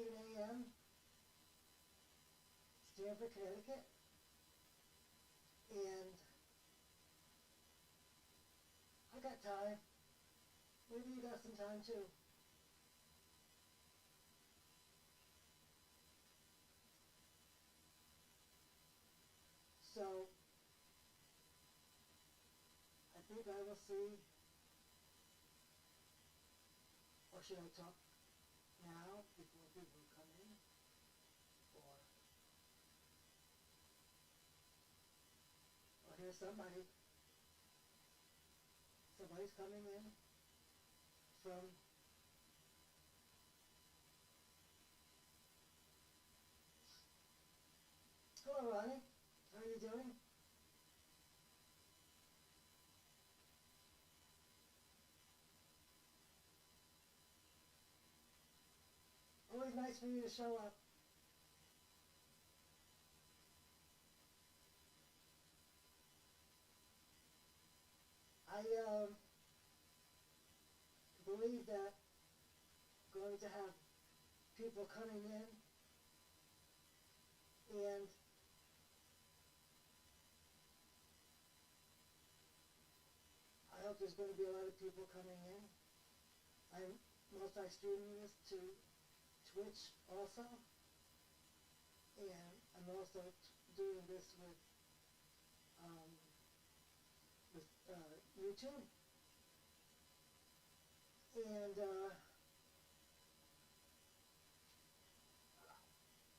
a.m. Stamford, Connecticut. And I got time. Maybe you got some time too. So, I think I will see, or should I talk now before people come in? Or here's somebody's coming in from, hello Ronnie, how are you doing? Always nice for you to show up. I believe that going to have people coming in, and I hope there's going to be a lot of people coming in. I'm multi-streaming this to Twitch also, and I'm also doing this with YouTube, and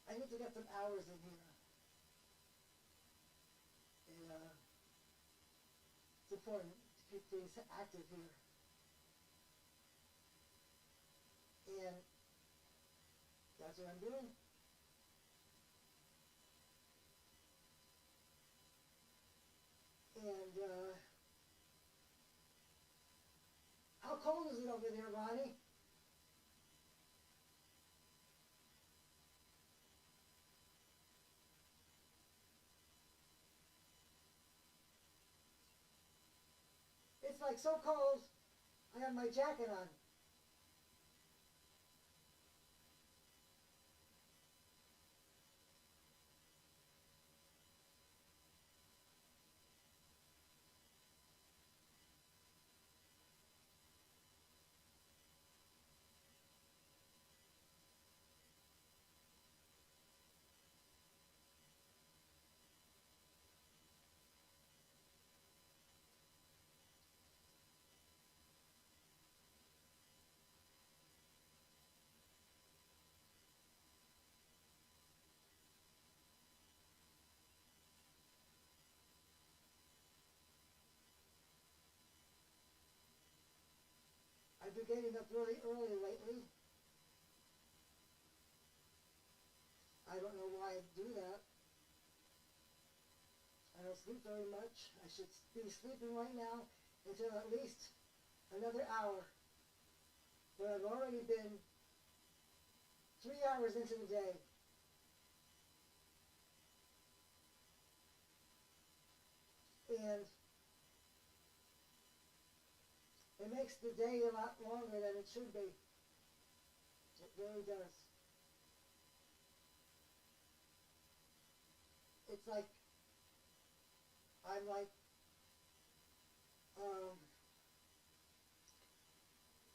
I need to get some hours in here, and it's important to keep things active here, and that's what I'm doing. And how cold is it over there, Ronnie? It's like so cold, I have my jacket on. I've been getting up really early lately. I don't know why I do that. I don't sleep very much. I should be sleeping right now until at least another hour. But I've already been 3 hours into the day. And it makes the day a lot longer than it should be. It really does. It's like, I'm like,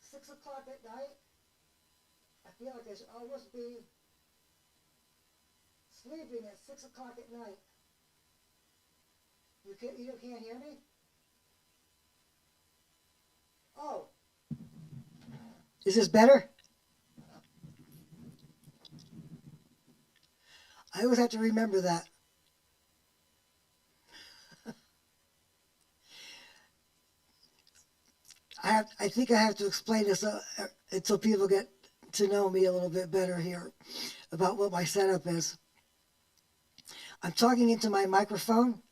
6 o'clock at night, I feel like I should almost be sleeping at 6 o'clock at night. You can't hear me? Oh. Is this better? I always have to remember that. I think I have to explain this until people get to know me a little bit better here about what my setup is. I'm talking into my microphone.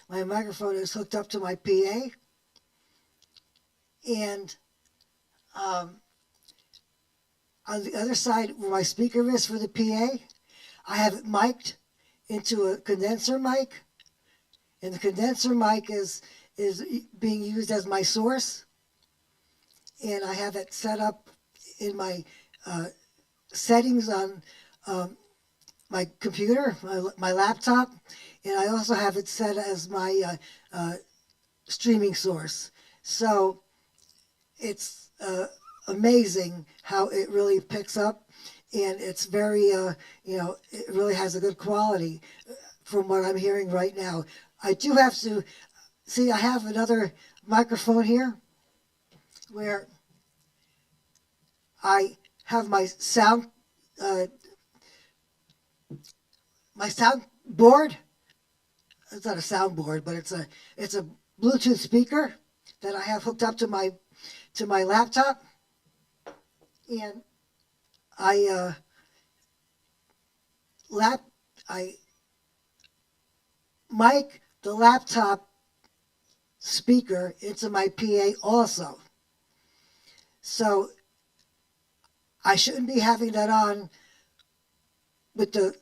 My microphone is hooked up to my PA, and on the other side where my speaker is for the PA, I have it mic'd into a condenser mic, and the condenser mic is being used as my source, and I have it set up in my settings on my computer, my laptop, and I also have it set as my streaming source. So it's amazing how it really picks up, and it's very, it really has a good quality from what I'm hearing right now. I do have to see, I have another microphone here where I have uh, my sound board. It's not a soundboard, but it's a Bluetooth speaker that I have hooked up to my laptop, and I lap I mic the laptop speaker into my PA also. So I shouldn't be having that on with the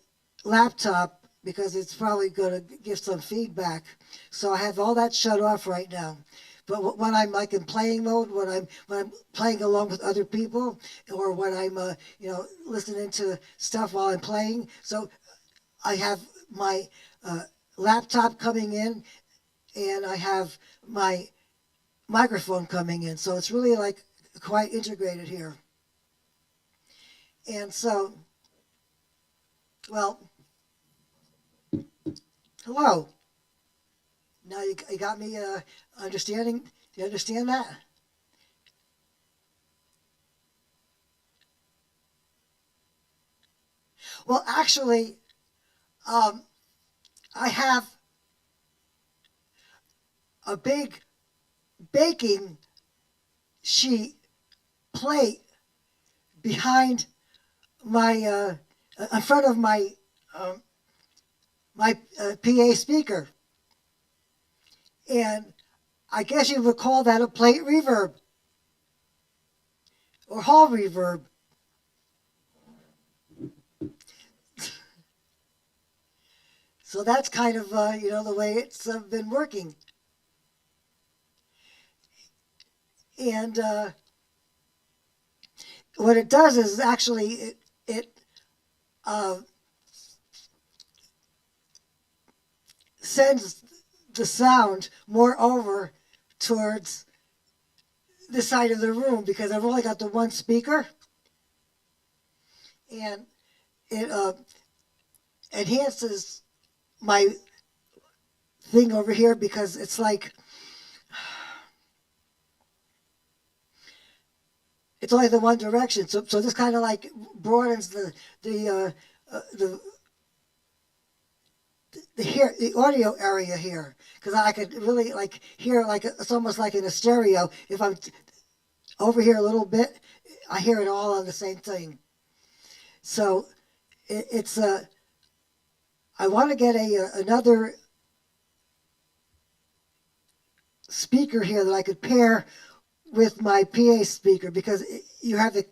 laptop because it's probably going to give some feedback. So I have all that shut off right now. But when I'm like in playing mode, when I'm playing along with other people, or when I'm listening to stuff while I'm playing, so I have my laptop coming in, and I have my microphone coming in. So it's really like quite integrated here. And so, well, hello. Now you got me understanding. You understand that? Well, actually, I have a big baking sheet plate behind my in front of um, my PA speaker, and I guess you would call that a plate reverb or hall reverb. So that's kind of the way it's been working, and what it does is actually it uh, sends the sound more over towards this side of the room because I've only got the one speaker, and it enhances my thing over here because it's like it's only the one direction. So this kind of like broadens the the audio area here because I could really like hear like it's almost like in a stereo. If I'm over here a little bit, I hear it all on the same thing. So it's I want to get another speaker here that I could pair with my PA speaker because you have the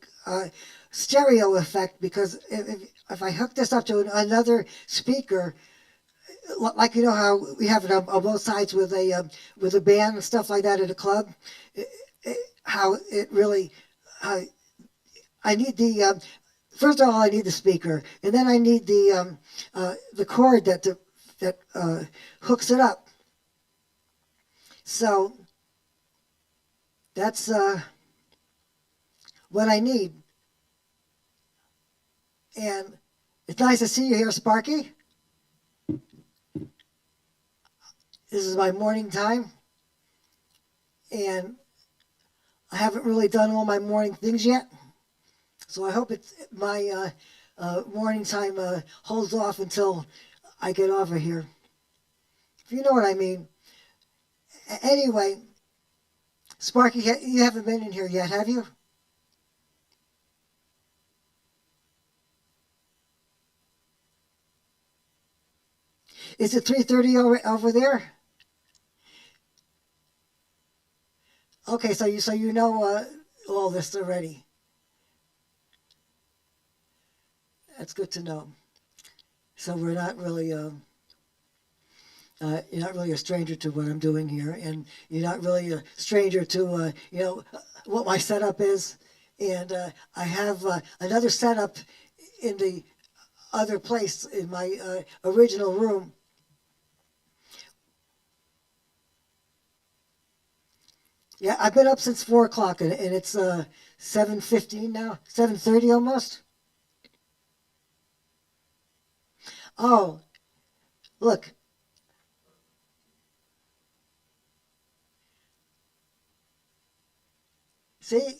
stereo effect. Because if I hook this up to another speaker, like how we have it on both sides with a band and stuff like that at a club, how it really I need the first of all I need the speaker, and then I need the cord that hooks it up. So that's what I need, and it's nice to see you here, Sparky. This is my morning time, and I haven't really done all my morning things yet. So I hope it's my morning time holds off until I get off of here. If you know what I mean. Anyway, Sparky, you haven't been in here yet, have you? Is it 3:30 over there? Okay, so you know all this already. That's good to know. So we're not really you're not really a stranger to what I'm doing here, and you're not really a stranger to what my setup is, and I have another setup in the other place in my original room. Yeah, I've been up since 4 o'clock, and it's 7:15 now, 7:30 almost. Oh, look, see,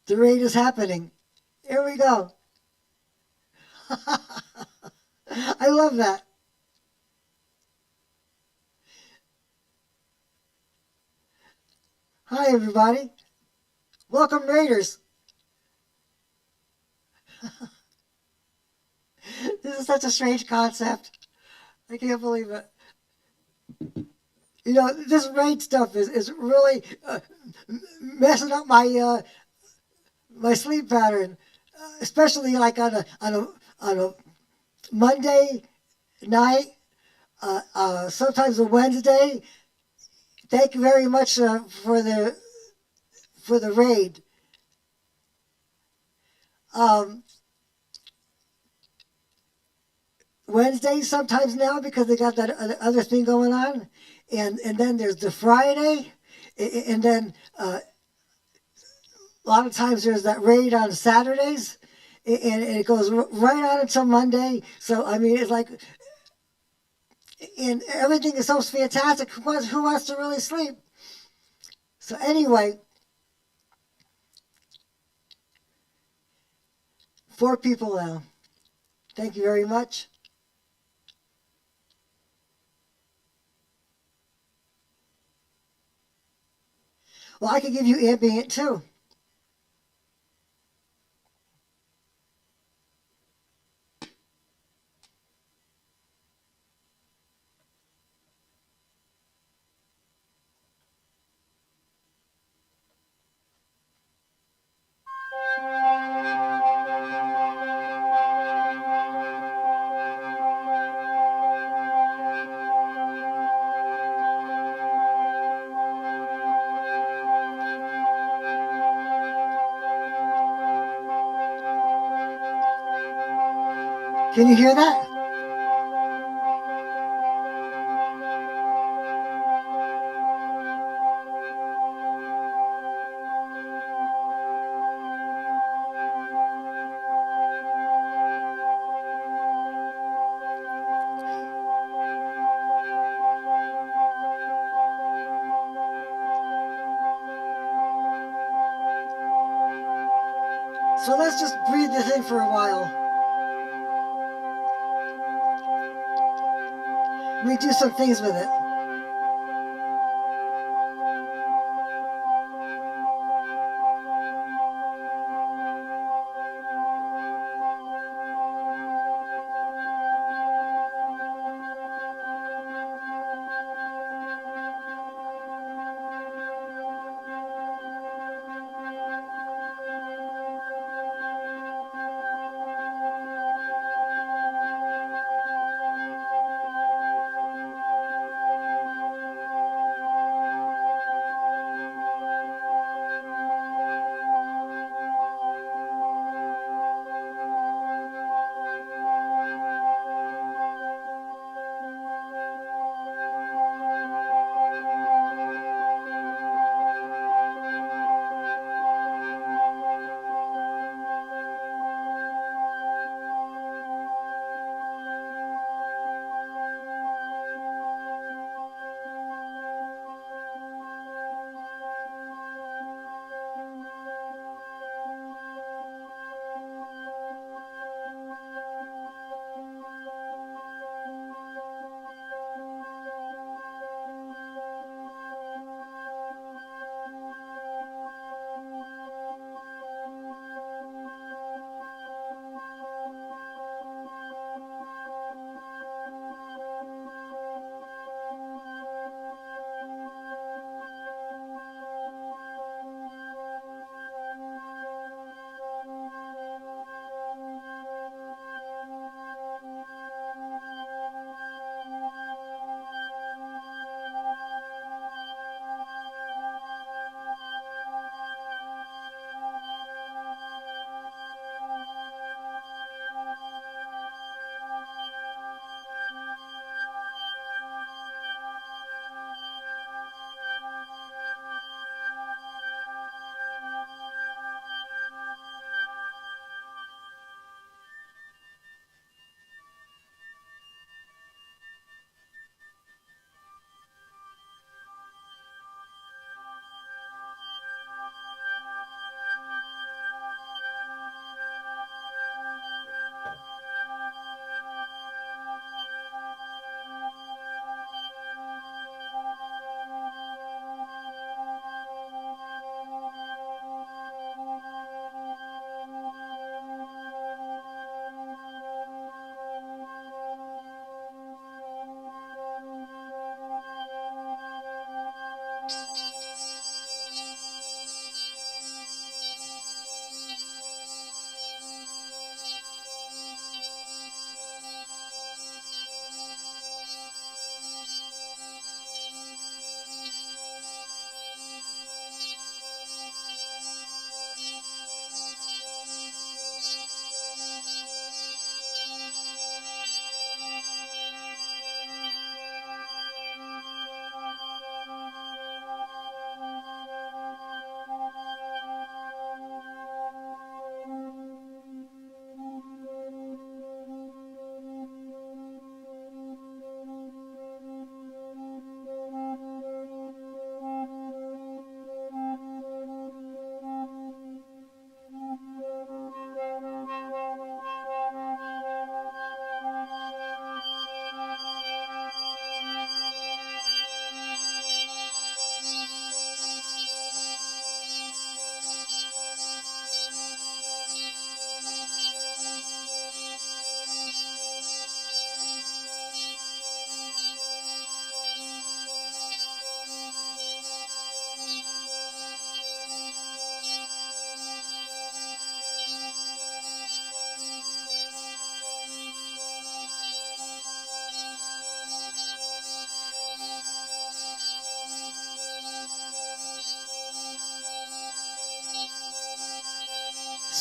the raid is happening. Here we go. I love that. Hi, everybody. Welcome, Raiders. This is such a strange concept. I can't believe it. You know, this raid stuff is really messing up my sleep pattern, especially like on a Monday night, sometimes a Wednesday. Thank you very much for the raid. Um, Wednesdays sometimes now because they got that other thing going on, and then there's the Friday, and then a lot of times there's that raid on Saturdays, and it goes right on until Monday. So I mean, it's like, and everything is so fantastic. Who wants to really sleep? So anyway, 4 people now. Thank you very much. Well, I could give you ambient too. Can you hear that? So let's just breathe this in for a while. Let me do some things with it.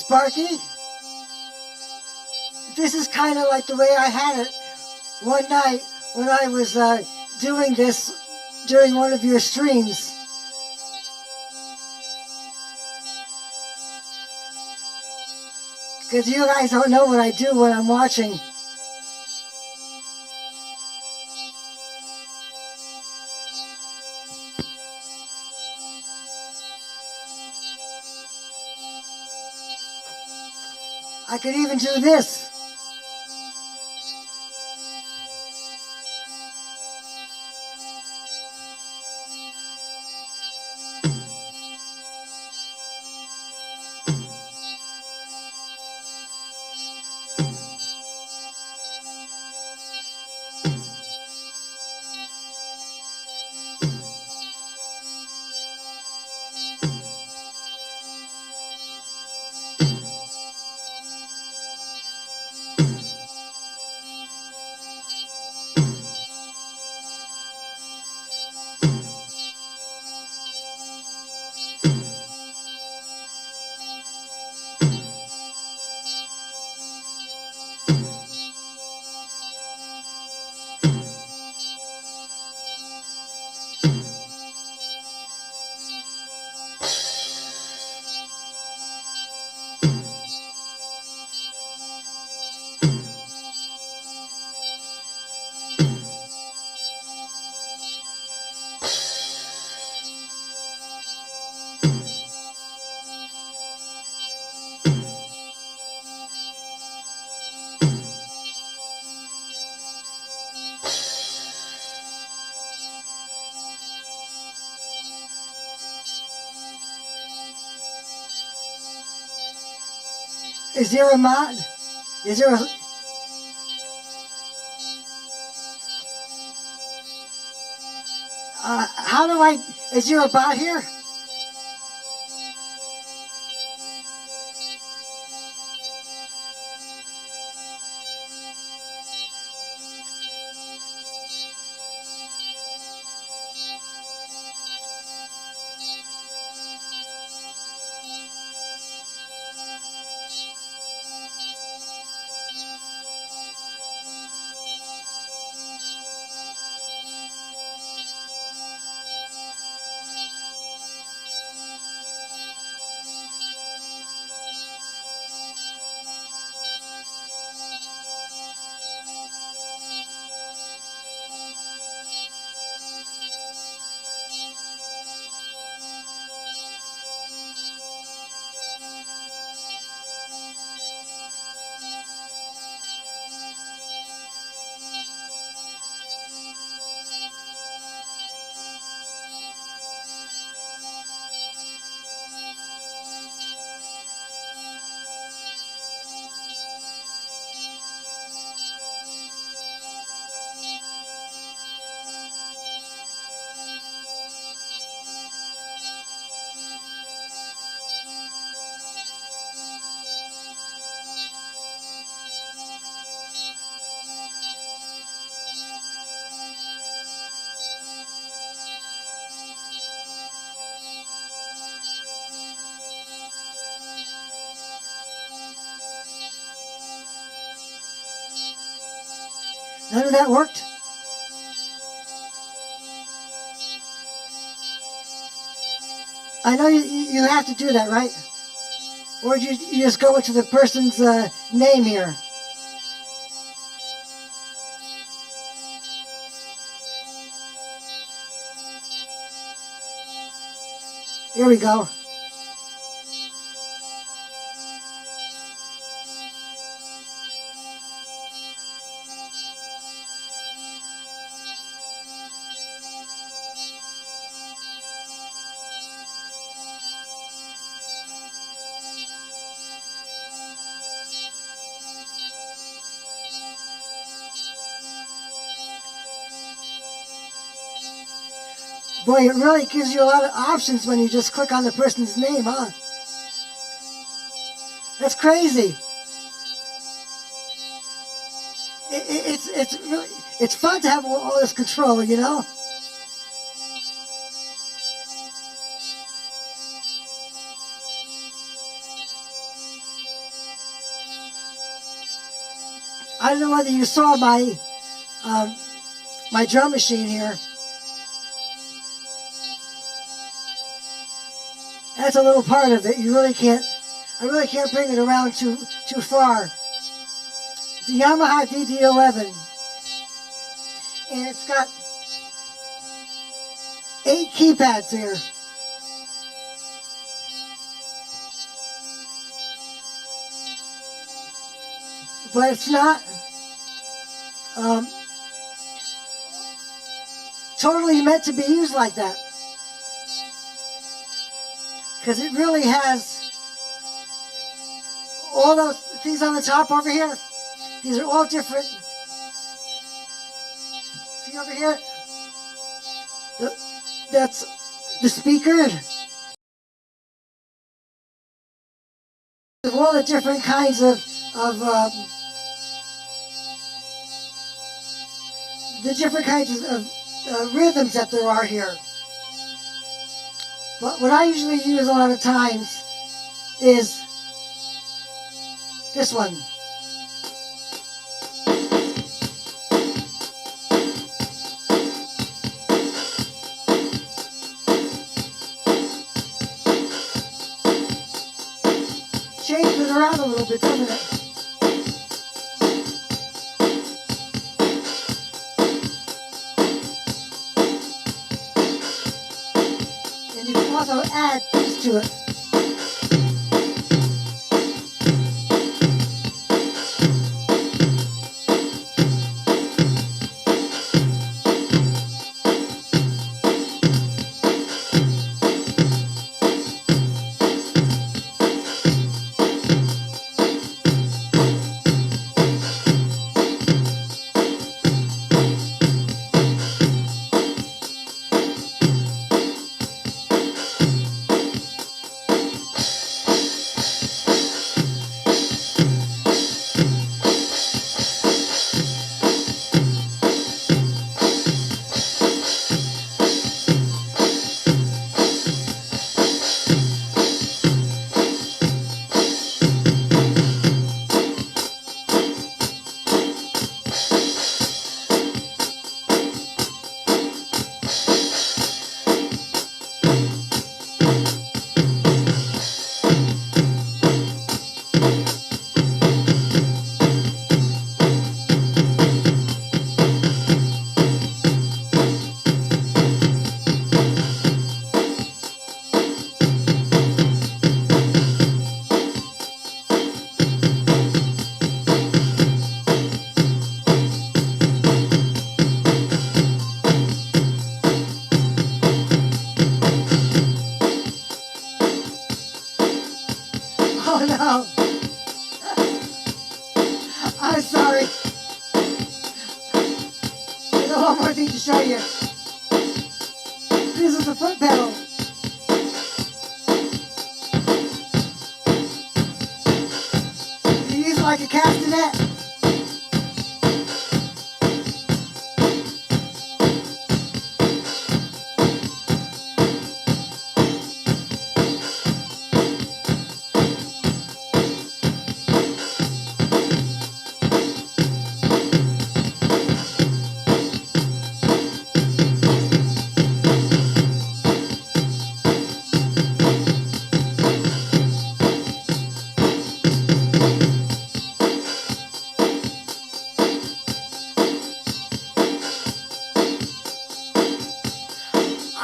Sparky, this is kind of like the way I had it one night when I was doing this during one of your streams. Because you guys don't know what I do when I'm watching. I could even do this. Is there a mod? Is there a... how do I... Is there a bot here? None of that worked? I know you have to do that, right? Or you just go into the person's name here. Here we go. Boy, it really gives you a lot of options when you just click on the person's name, huh? That's crazy. It's really, it's fun to have all this control, you know? I don't know whether you saw my my drum machine here. That's a little part of it. You really can't. I really can't bring it around too far. The Yamaha DD11, and it's got 8 keypads here. But it's not totally meant to be used like that, because it really has all those things on the top over here. These are all different. See over here? That's the speaker. All the different kinds of rhythms that there are here. But what I usually use a lot of times is this one. Changes it around a little bit, doesn't it? And you can also add things to it. Oh no! I'm sorry. I got one more thing to show you. This is the foot pedal. You use it like a castanet.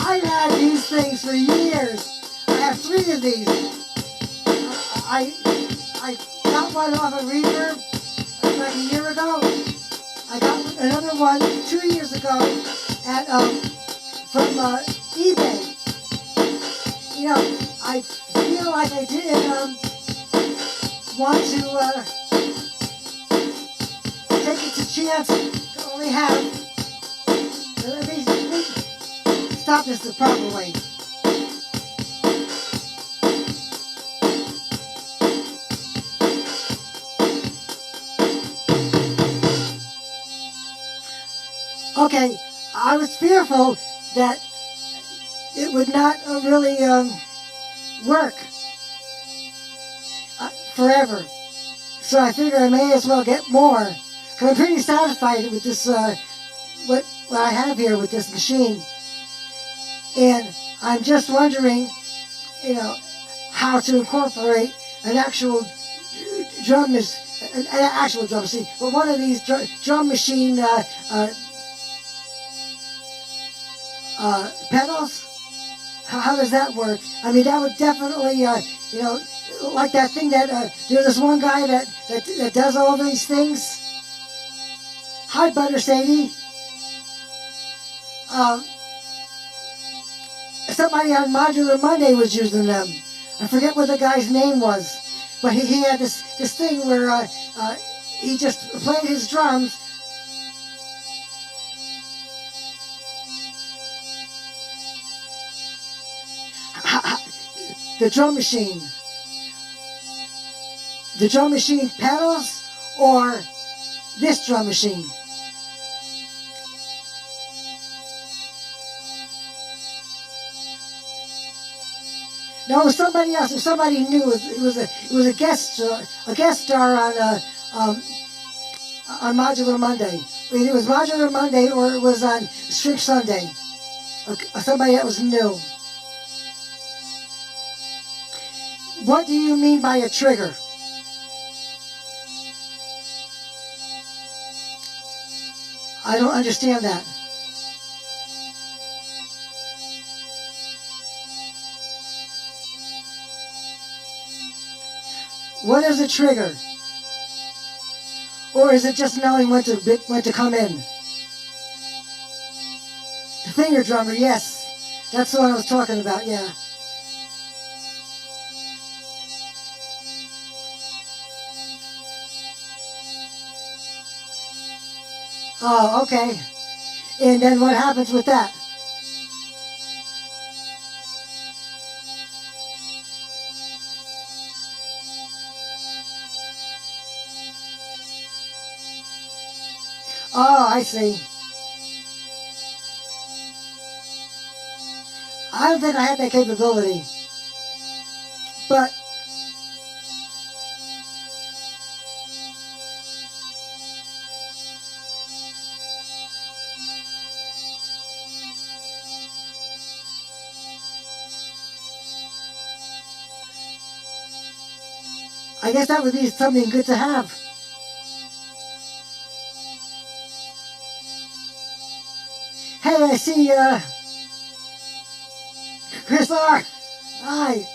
I've had these things for years. I have 3 of these. I got one off of Reverb like a year ago. I got another one 2 years ago at from eBay. You know, I feel like I didn't want to take it to chance to only have. Let me stop this the proper way. Okay, I was fearful that it would not really work forever. So I figured I may as well get more, 'cause I'm pretty satisfied with this, what I have here with this machine. And I'm just wondering, how to incorporate an actual drum an actual drum machine, but one of these drum machine pedals. How does that work? I mean, that would definitely, like that thing that there's this one guy that does all these things. Hi, Butter Sadie. Somebody on Modular Monday was using them. I forget what the guy's name was, but he had this thing where he just played his drums. The drum machine. The drum machine pedals or this drum machine? No, it was somebody else. It was somebody new. It was a guest star on Modular Monday. Either it was Modular Monday or it was on Shrimp Sunday. Somebody that was new. What do you mean by a trigger? I don't understand that. What is a trigger? Or is it just knowing when to come in? The finger drummer, yes. That's what I was talking about, yeah. Oh, okay. And then what happens with that? Oh, I see. I don't think I have that capability. But I guess that would be something good to have. Hey, I see Chris R. Hi.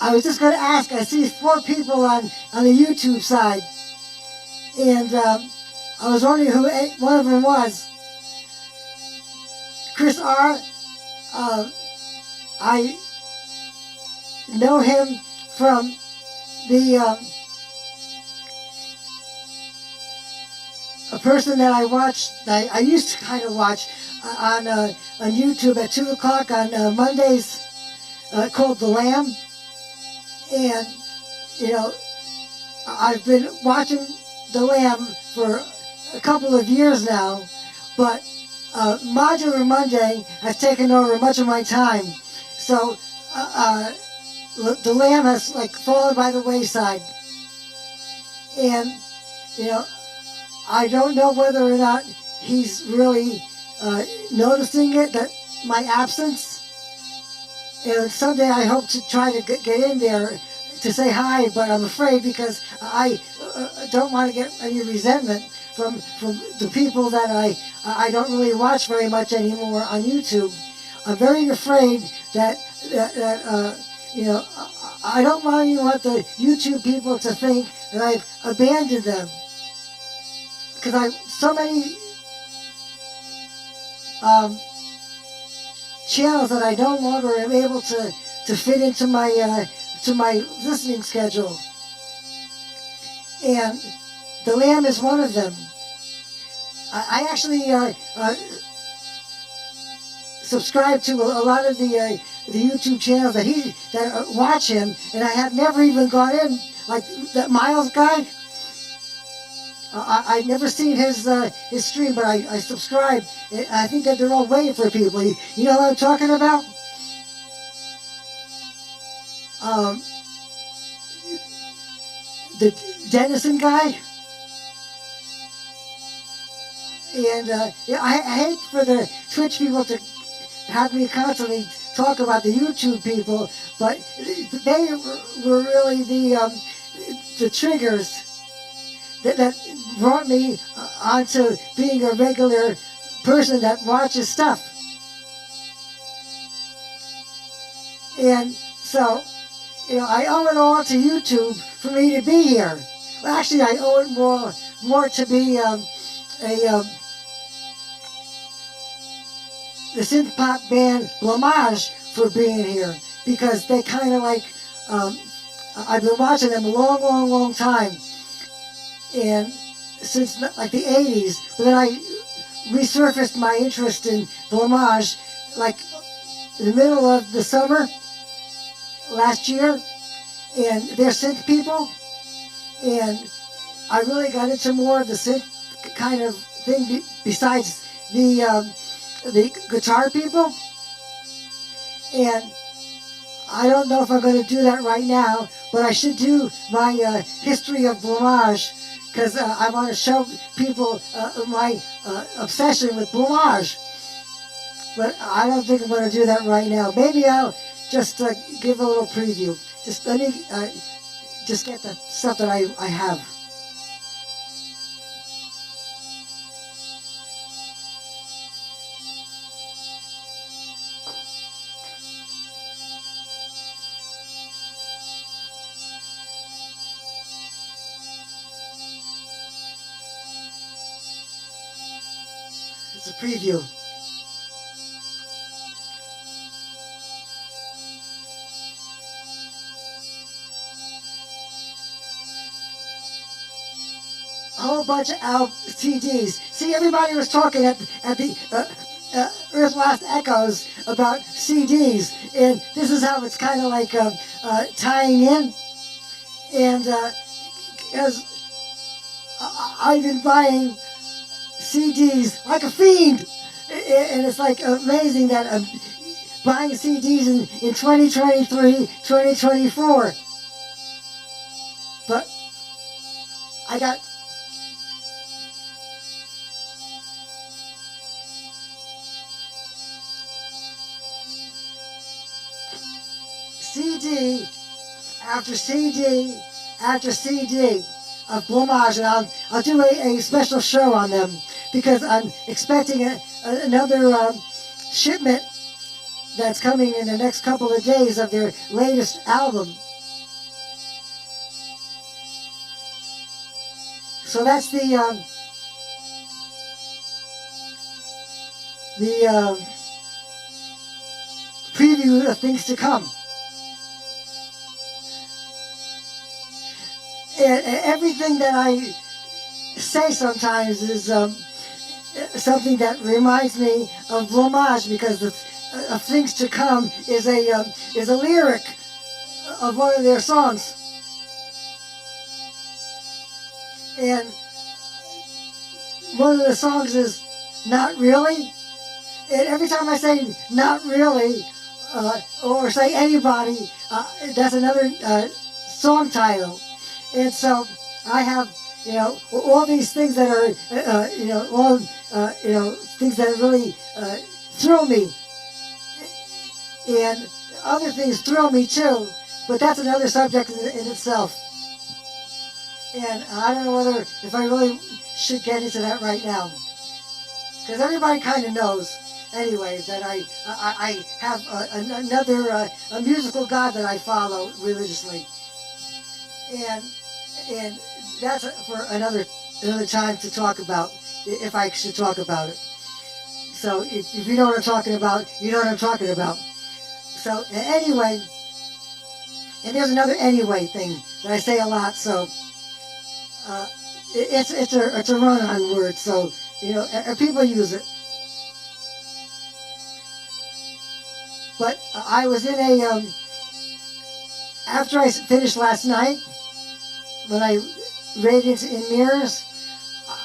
I was just going to ask, I see 4 people on the YouTube side. And I was wondering who one of them was. Chris R. I know him from the a person that I watched. I used to kind of watch on YouTube at 2 o'clock on Mondays, called The Lamb, and I've been watching The Lamb for a couple of years now, but Modular Monday has taken over much of my time, so The Lamb has fallen by the wayside, and I don't know whether or not he's really noticing it, that my absence. And someday I hope to try to get in there to say hi, but I'm afraid because I don't want to get any resentment from the people that I don't really watch very much anymore on YouTube. I'm very afraid that I don't want the YouTube people to think that I've abandoned them, because so many channels that I no longer am able to fit into my listening schedule, and The Lamb is one of them. I actually subscribe to a lot of the YouTube channels that watch him, and I have never even gone in, like that Miles guy. I've never seen his stream, but I subscribe. I think that they're all waiting for people. You know what I'm talking about? the Denison guy. And I hate for the Twitch people to have me constantly talk about the YouTube people, but they were really the triggers that brought me onto being a regular person that watches stuff. And so, I owe it all to YouTube for me to be here. Well, actually, I owe it more to be the synth pop band Blamage for being here, because they kind of like, I've been watching them a long time, and since like the 80s, but then I resurfaced my interest in Blamage like in the middle of the summer last year, and they're synth people, and I really got into more of the synth kind of thing besides the guitar people. And I don't know if I'm going to do that right now, but I should do my history of Blamage, because I want to show people my obsession with Blamage. But I don't think I'm going to do that right now. Maybe I'll just give a little preview. Just let me just get the stuff that I have. It's a preview. A whole bunch of CDs. See, everybody was talking at the Earth Last Echoes about CDs, and this is how it's kind of like tying in. And because I've been buying CDs like a fiend, and it's like amazing that I'm buying CDs in 2023, 2024. But I got CD after CD after CD of Blamage, and I'll do a special show on them, because I'm expecting another shipment that's coming in the next couple of days of their latest album. So that's the preview of things to come. And everything that I say sometimes is something that reminds me of Blamage, because of things to come is a lyric of one of their songs. And one of the songs is Not Really. And every time I say Not Really, or say Anybody, that's another song title. And so I have, all these things that are, things that really thrill me. And other things thrill me too, but that's another subject in itself. And I don't know if I really should get into that right now, because everybody kind of knows, anyways, that I have another a musical god that I follow religiously, and that's for another time to talk about, if I should talk about it. So if you know what I'm talking about, you know what I'm talking about. So anyway, and there's another anyway thing that I say a lot. So it's a run-on word. So people use it. But I was in a after I finished last night, when I Radiance in Mirrors,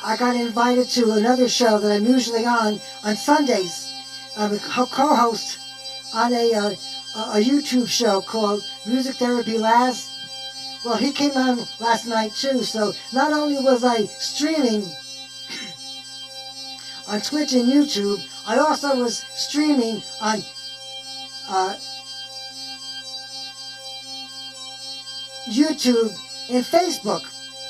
I got invited to another show that I'm usually on Sundays. I'm a co-host on a YouTube show called Music Therapy Laz, Well, he came on last night too, so not only was I streaming on Twitch and YouTube, I also was streaming on YouTube and Facebook,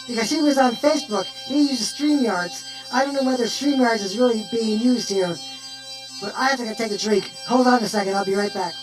because he was on Facebook. He uses StreamYards. I don't know whether StreamYards is really being used here, but I have to go take a drink. Hold on a second, I'll be right back.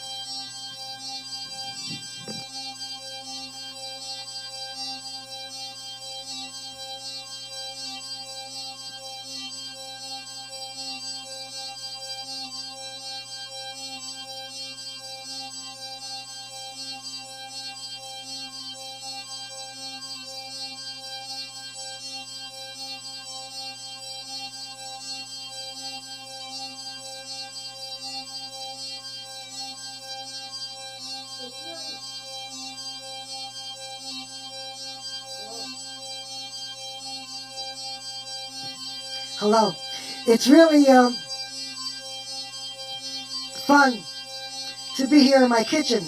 Hello. It's really fun to be here in my kitchen.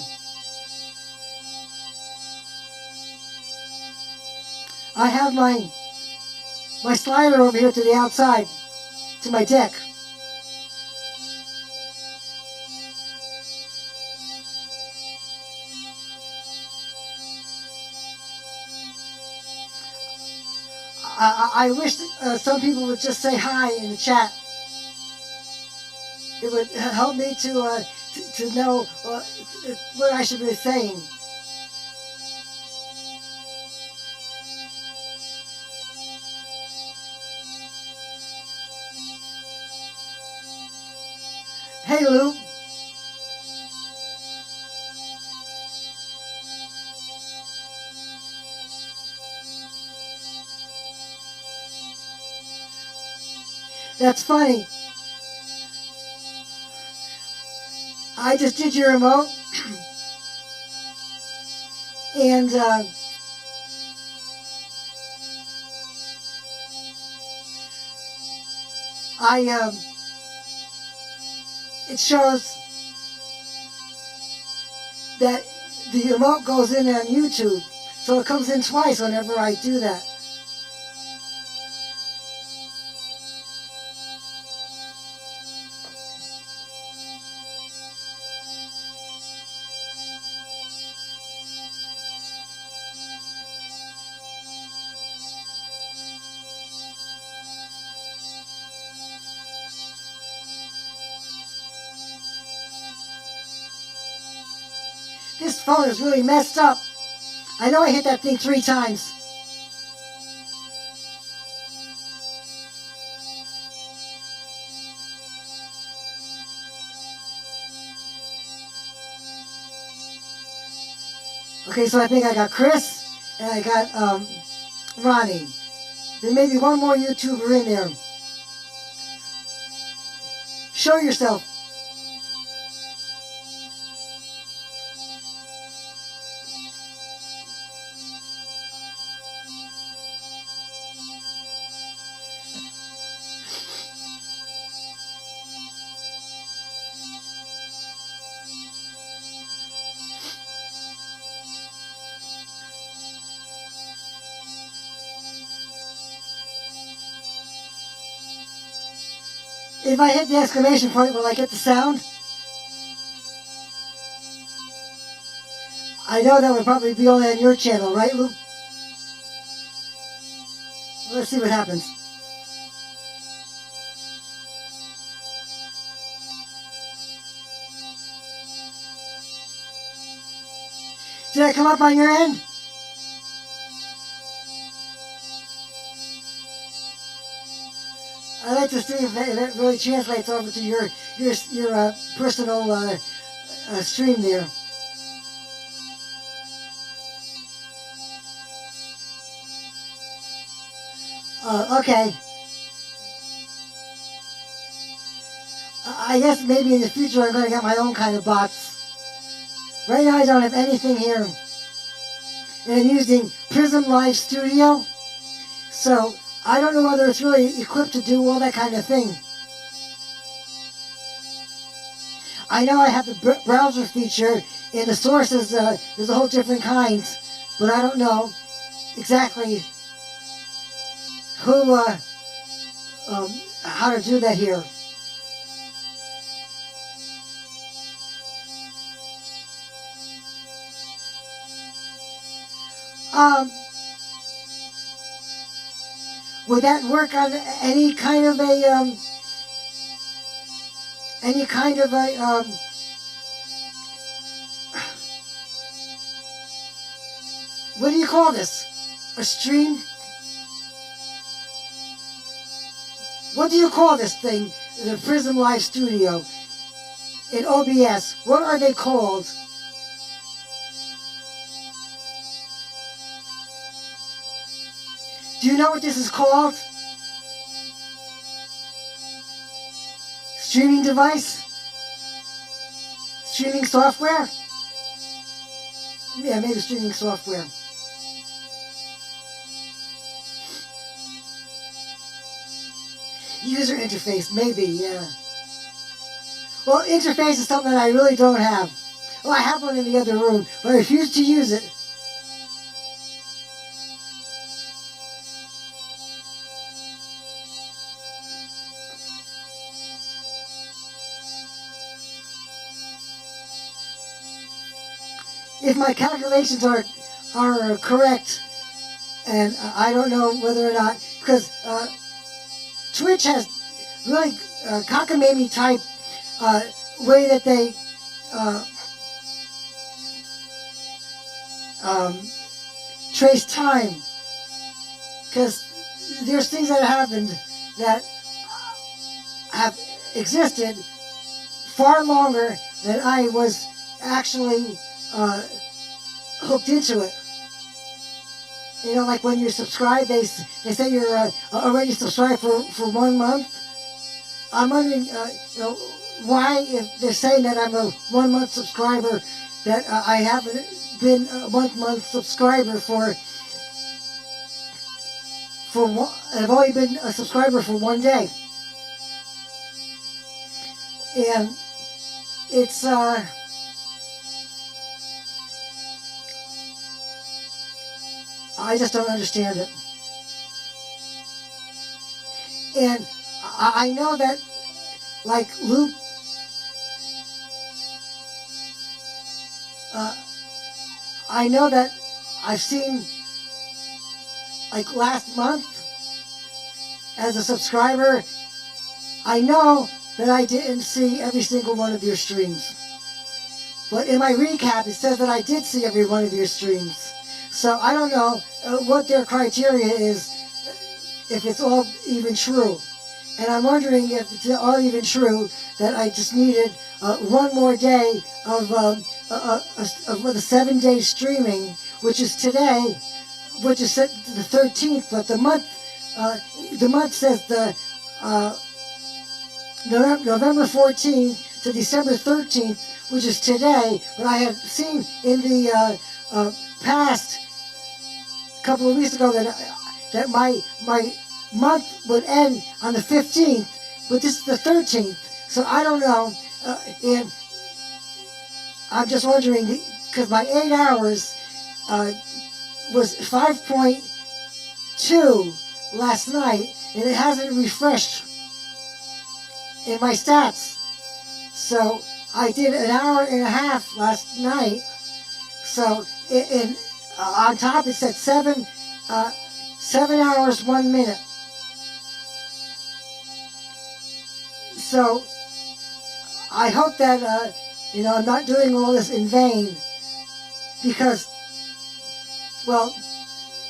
I have my slider over here to the outside, to my deck. I wish some people would just say hi in the chat. It would help me to know what I should be saying. Hey, Lou. That's funny. I just did your remote, and it shows that the remote goes in on YouTube, so it comes in twice whenever I do that. This phone is really messed up. I know I hit that thing 3 times. Okay, so I think I got Chris and I got Ronnie. There may be one more YouTuber in there. Show yourself. If I hit the exclamation point, will I get the sound? I know that would probably be only on your channel, right, Lou? Let's see what happens. Did I come up on your end? I'd like to see if that really translates over to your personal stream there. Okay. I guess maybe in the future I'm going to get my own kind of bots. Right now I don't have anything here. And I'm using Prism Live Studio. So I don't know whether it's really equipped to do all that kind of thing. I know I have the browser feature, and the sources, there's a whole different kinds. but I don't know exactly who, how to do that here. Would that work on any kind of a, what do you call this? A stream? What do you call this thing? The Prism Live Studio in OBS. What are they called? Do you know what this is called? Streaming device? Streaming software? Yeah, maybe streaming software. User interface, maybe, yeah. Well, interface is something that I really don't have. Well, I have one in the other room, but I refuse to use it. If my calculations are correct, and I don't know whether or not, because Twitch has really cockamamie type way that they trace time, because there's things that happened that have existed far longer than I was actually hooked into it. You know, like when you subscribe, they say you're already subscribed for 1 month. I'm wondering, you know, why, if they're saying that I'm a 1 month subscriber, that I haven't been a month subscriber for one. I've only been a subscriber for 1 day, and it's I just don't understand it. And I know that, like Luke, I know that I've seen, like last month, as a subscriber, I know that I didn't see every single one of your streams. But in my recap, it says that I did see every one of your streams. So I don't know what their criteria is, if it's all even true. And I'm wondering if it's all even true that I just needed 1 more day of the 7 days streaming, which is today, which is the 13th, but the month says the November 14th to December 13th, which is today. But I had seen in the past couple of weeks ago that my month would end on the 15th, but this is the 13th, so I don't know. And I'm just wondering, because my 8 hours was 5.2 last night, and it hasn't refreshed in my stats. So I did an hour and a half last night. So on top it said 7 hours 1 minute. So I hope that you know, I'm not doing all this in vain, because, well,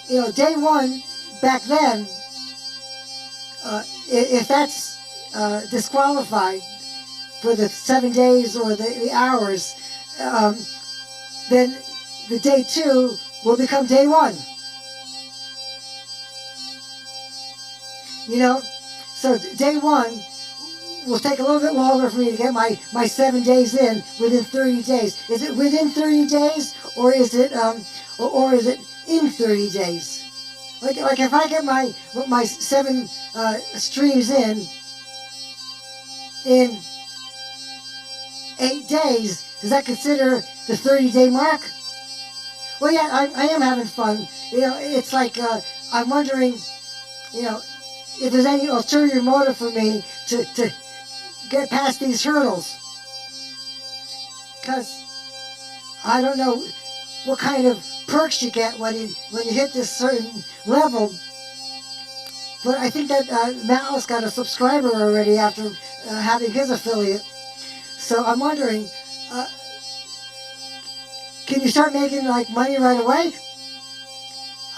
you know, day 1 back then, if that's disqualified for the 7 days or the hours, then the day 2 will become day 1. You know, so day 1 will take a little bit longer for me to get my 7 days in within 30 days. Is it within 30 days, or is it in 30 days? Like if I get my 7 streams in 8 days, does that consider the 30-day mark? Well, yeah, I am having fun. It's like I'm wondering, if there's any ulterior motive for me to get past these hurdles. Because I don't know what kind of perks you get when you hit this certain level. But I think that Malice got a subscriber already after having his affiliate. So I'm wondering, can you start making like money right away?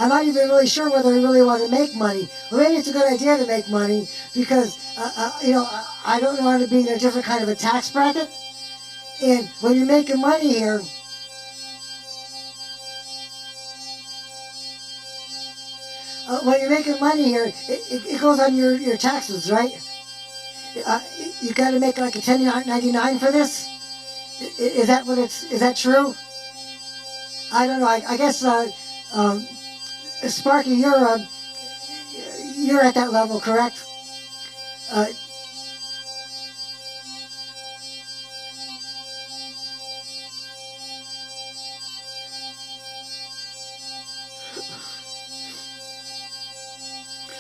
I'm not even really sure whether I really want to make money. Or maybe it's a good idea to make money because, I don't want to be in a different kind of a tax bracket. And when you're making money here, it goes on your taxes, right? You got to make like a 1099 for this. Is that what is that true? I don't know. I guess Sparky, you're at that level, correct? Uh,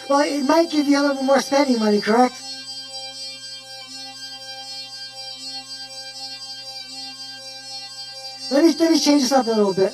well, it might give you a little more spending money, correct? Let me change this up a little bit.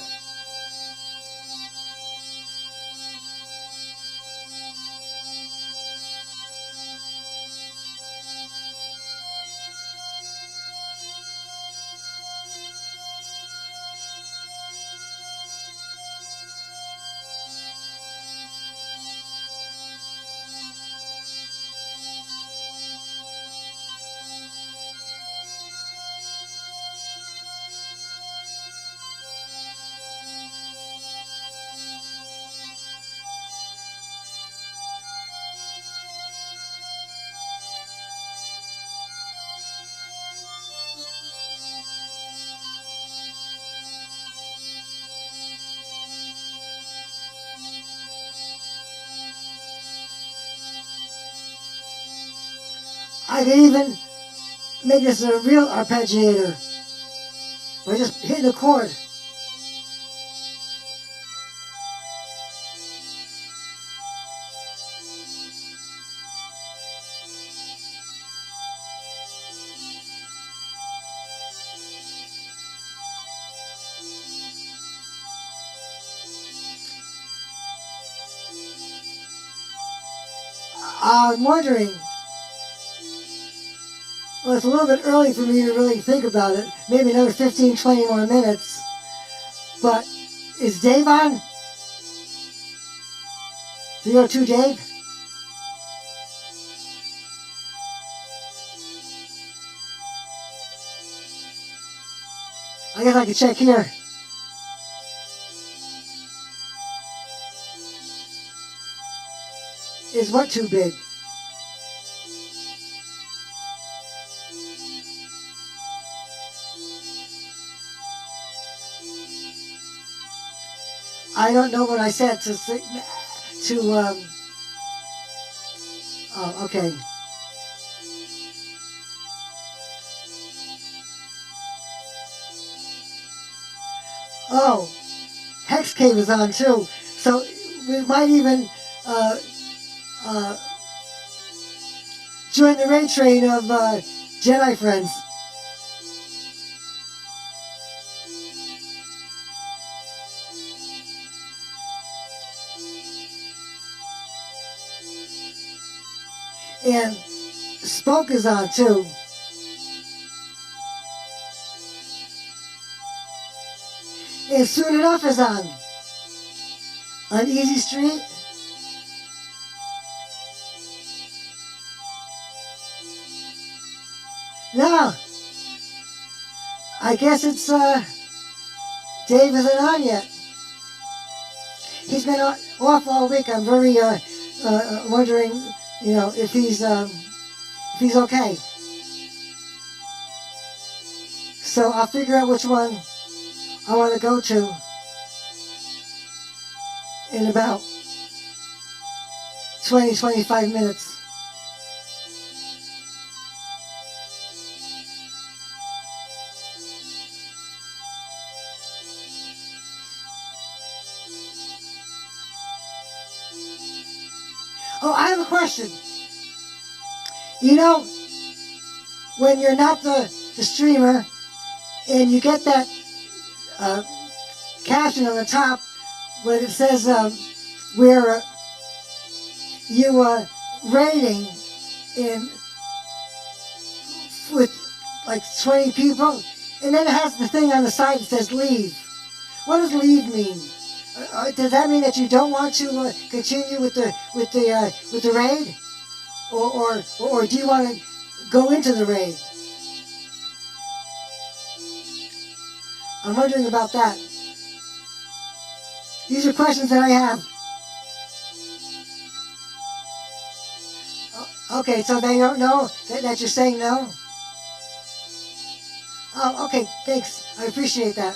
I can even make this a real arpeggiator by just hitting a chord. I'm wondering, well, it's a little bit early for me to really think about it. Maybe another 15, 20 more minutes. But is Dave on? 302 Dave? I guess I can check here. Is what too big? I don't know what I said oh, okay. Oh, Hex Cave is on too. So we might even uh, join the raid train of Jedi friends. And Spoke is on too. And Soon Enough is on Easy Street. No, I guess it's Dave isn't on yet. He's been off all week. I'm very wondering, if he's okay. So I'll figure out which one I want to go to in about 20, 25 minutes. Oh, I have a question. You know, when you're not the streamer and you get that uh, caption on the top when it says where you rating in with like 20 people, and then it has the thing on the side that says leave. What does leave mean? Does that mean that you don't want to continue with the raid, or do you want to go into the raid? I'm wondering about that. These are questions that I have. Okay, so they don't know that you're saying no? Oh, okay, thanks. I appreciate that.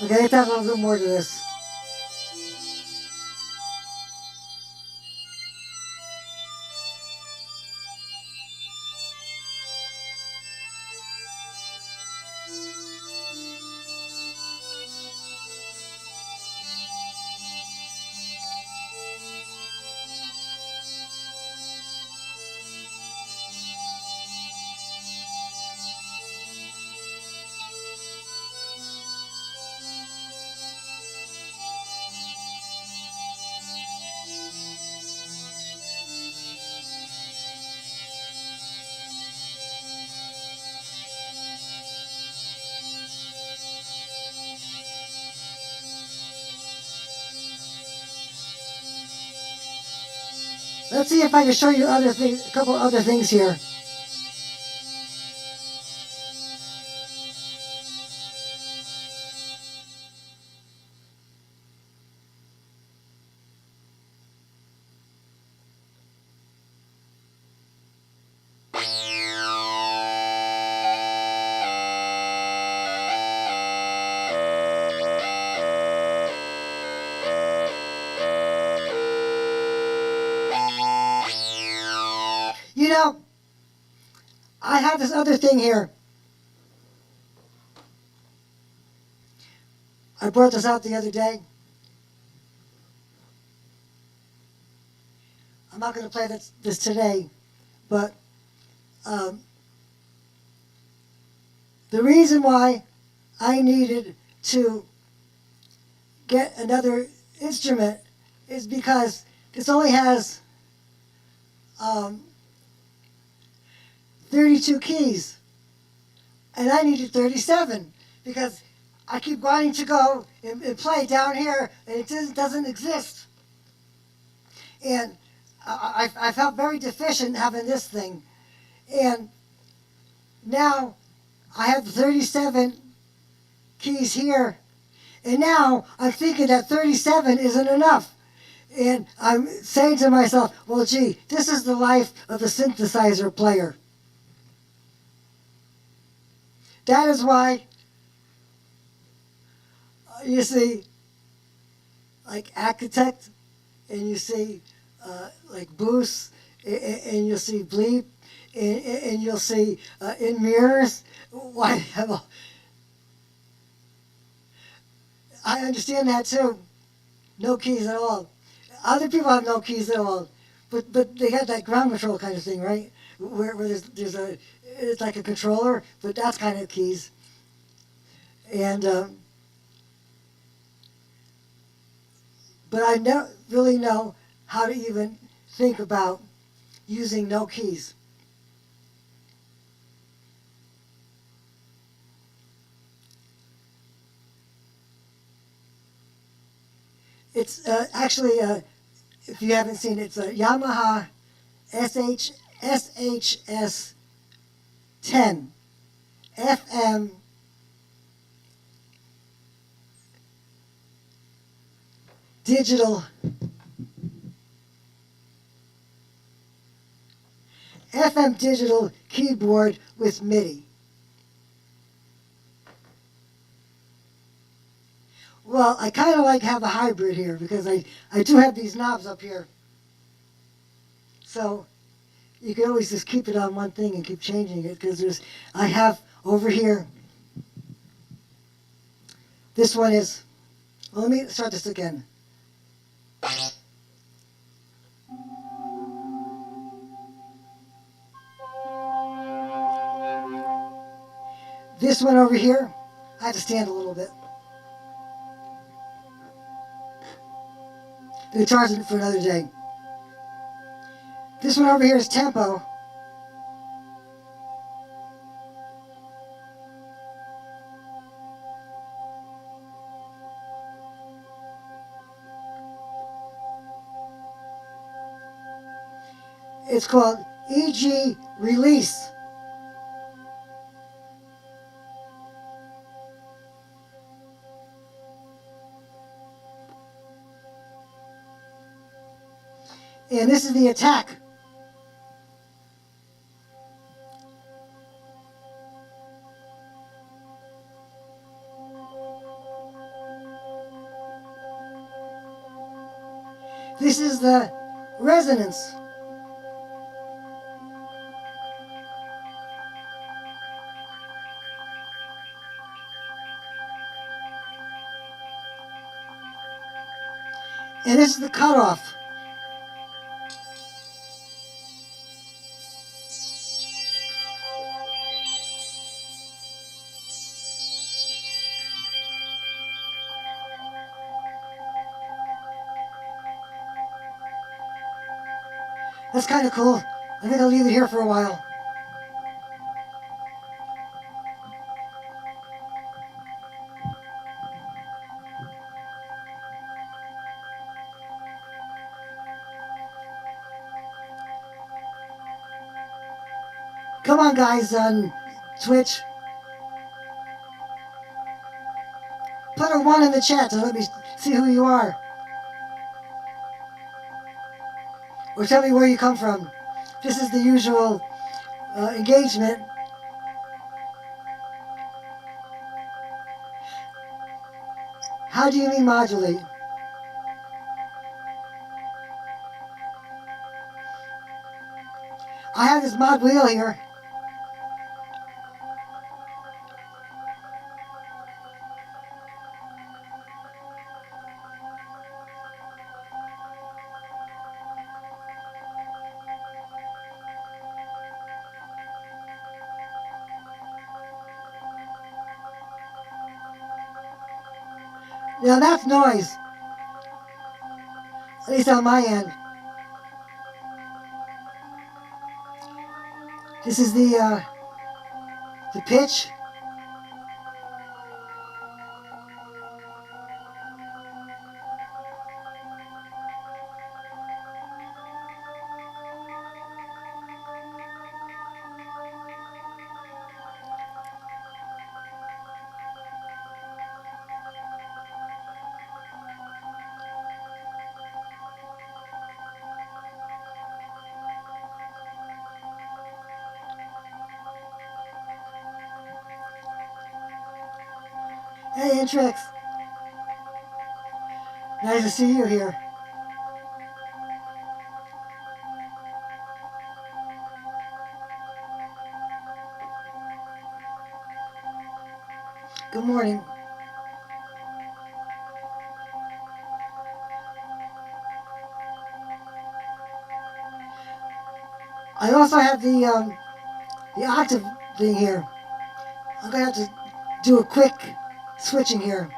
Okay, let's add a little bit more to this. Let's see if I can show you other things, a couple other things here. You know, I have this other thing here. I brought this out the other day. I'm not going to play this today, but the reason why I needed to get another instrument is because this only has 32 keys, and I needed 37 because I keep wanting to go and play down here, and it doesn't exist. And I felt very deficient having this thing, and now I have 37 keys here, and now I'm thinking that 37 isn't enough. And I'm saying to myself, well, gee, this is the life of a synthesizer player. That is why you see like Architect, and you see like Boost, and you'll see Bleep, and you'll see In Mirrors. Why have a, I understand that too. No keys at all. Other people have no keys at all, but they have that ground control kind of thing, right? Where there's a, it's like a controller, but that's kind of keys. And but I don't really know how to even think about using no keys. It's actually, if you haven't seen it, it's a Yamaha SHS 10 FM digital keyboard with MIDI. Well, I kind of like have a hybrid here because I do have these knobs up here. So you can always just keep it on one thing and keep changing it, because I have over here, this one is Well, let me start this again. This one over here, I have to stand a little bit. The guitar's for another day. This one over here is tempo. It's called E.G. Release. And this is the attack. This is the resonance. And this is the cutoff. That's kind of cool. I think I'll leave it here for a while. Come on, guys, on Twitch. Put a 1 in the chat to let me see who you are. Or tell me where you come from. This is the usual engagement. How do you mean modulate? I have this mod wheel here. Now that's noise. At least on my end. This is the pitch. Hey, Intrix. Nice to see you here. Good morning. I also have the octave thing here. I'm gonna have to do a quick switching here.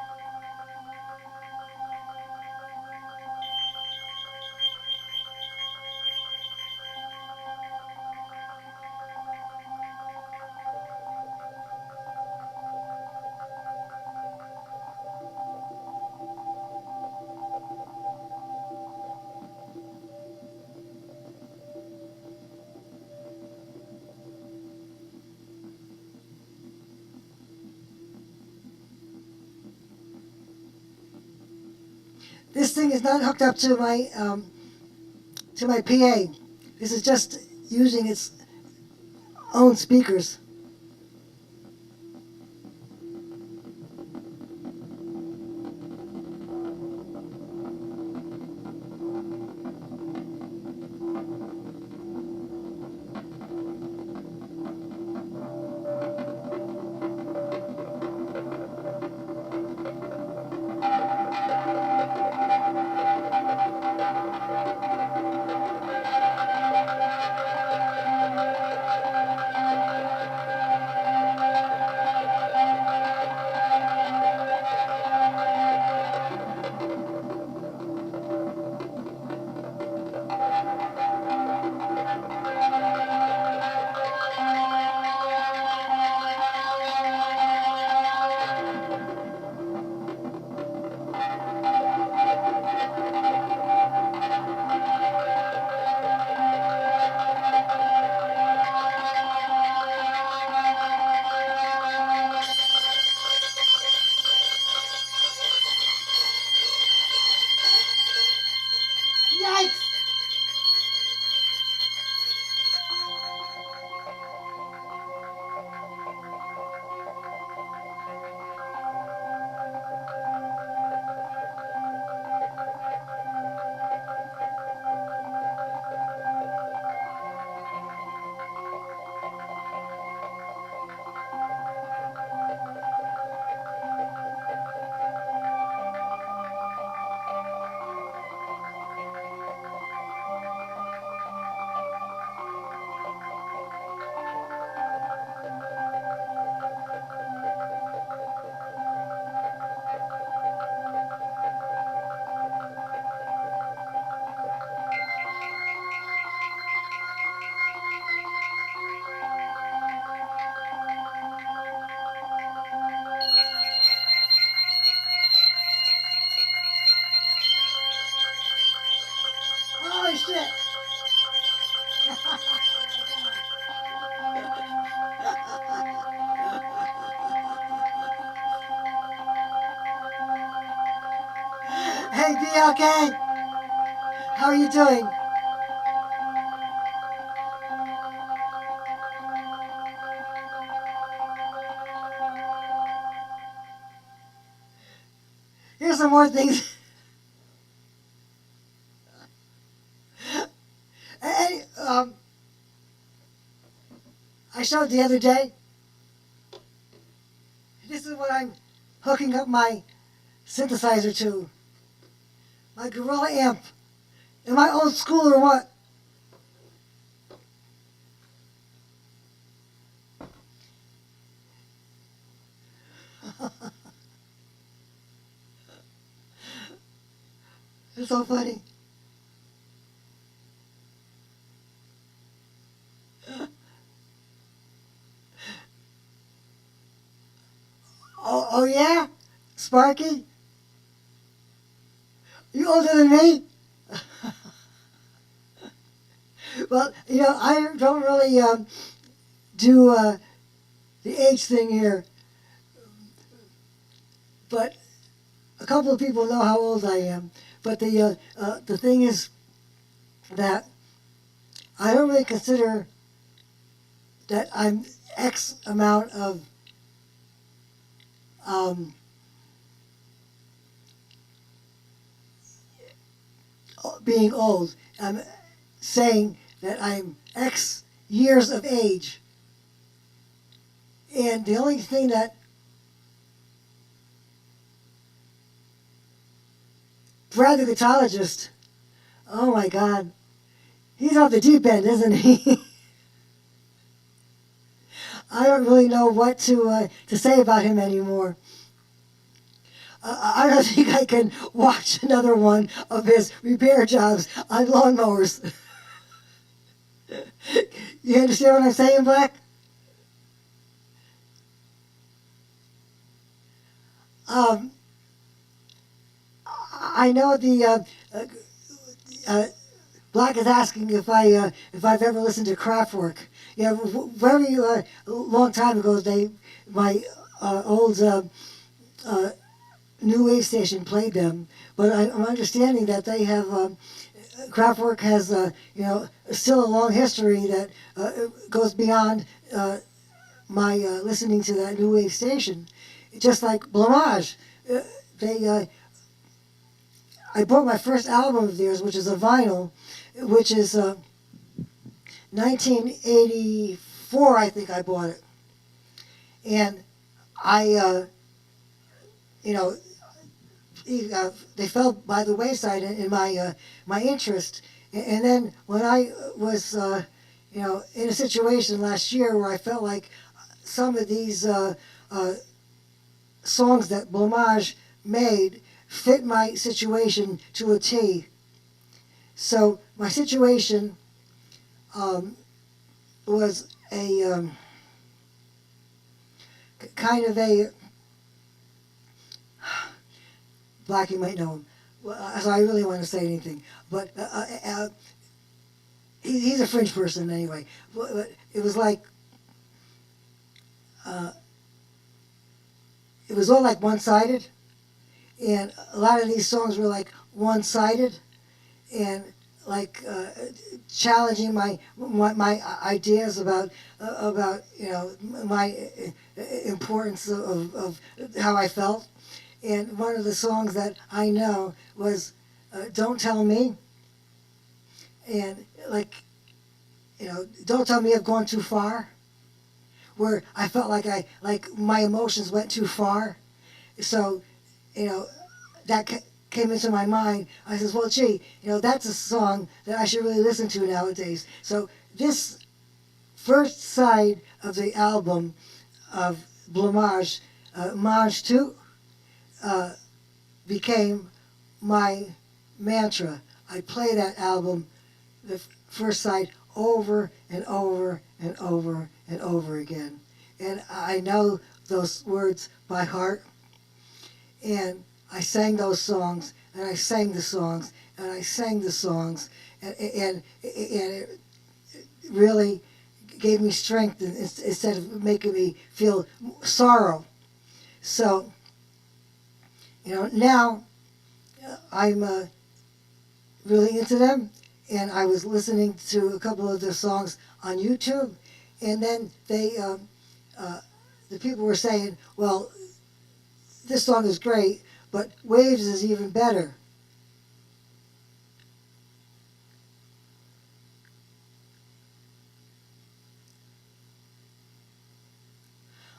This thing is not hooked up to my PA. This is just using its own speakers. Hey, BLK, how are you doing? Here's some more things. Hey, I showed the other day. This is what I'm hooking up my synthesizer to. My Gorilla amp. Am I old school or what? It's so funny. Oh yeah? Sparky? You older than me? Well, I don't really do the age thing here, but a couple of people know how old I am. But the thing is that I don't really consider that I'm X amount of um, being old. I'm saying that I'm X years of age. And the only thing that Brad the guitarist, oh my God, he's off the deep end, isn't he? I don't really know what to say about him anymore. I don't think I can watch another one of his repair jobs on lawnmowers. You understand what I'm saying, Black? Um, I know uh, Black is asking if I've ever listened to Kraftwerk. Yeah, very long time ago, my old uh, new wave station played them, but I'm understanding that they have Kraftwerk has still a long history that goes beyond my listening to that new wave station. Just like Blamage, they I bought my first album of theirs, which is a vinyl, which is 1984. I think I bought it, and I you know they fell by the wayside in my interest. And then when I was in a situation last year where I felt like some of these songs that Blamage made fit my situation to a T. So my situation was a kind of a Black, you might know him. So I really want to say anything, but he's a French person anyway. But it was like it was all like one-sided, and a lot of these songs were like one-sided, and like challenging my ideas about my importance of how I felt. And one of the songs that I know was "Don't Tell Me," and "Don't Tell Me I've Gone Too Far," where I felt like my emotions went too far. So, that came into my mind. I says, well, gee, that's a song that I should really listen to nowadays. So this first side of the album of Blamage, Mange 2, became my mantra. I play that album, the first side, over and over and over and over again. And I know those words by heart. And I sang those songs, and I sang the songs, and I sang the songs, and it really gave me strength instead of making me feel sorrow. So, now I'm really into them, and I was listening to a couple of their songs on YouTube, and then the people were saying, well, this song is great, but Waves is even better.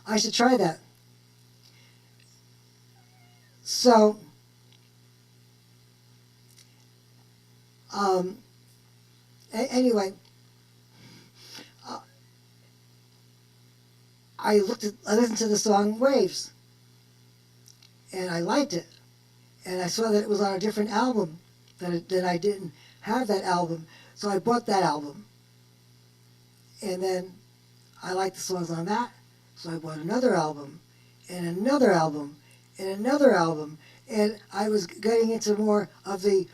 I should try that. So, um, anyway, uh, I listened to the song Waves, and I liked it, and I saw that it was on a different album, that I didn't have that album, so I bought that album, and then I liked the songs on that, so I bought another album, and another album, and another album, and I was getting into more of the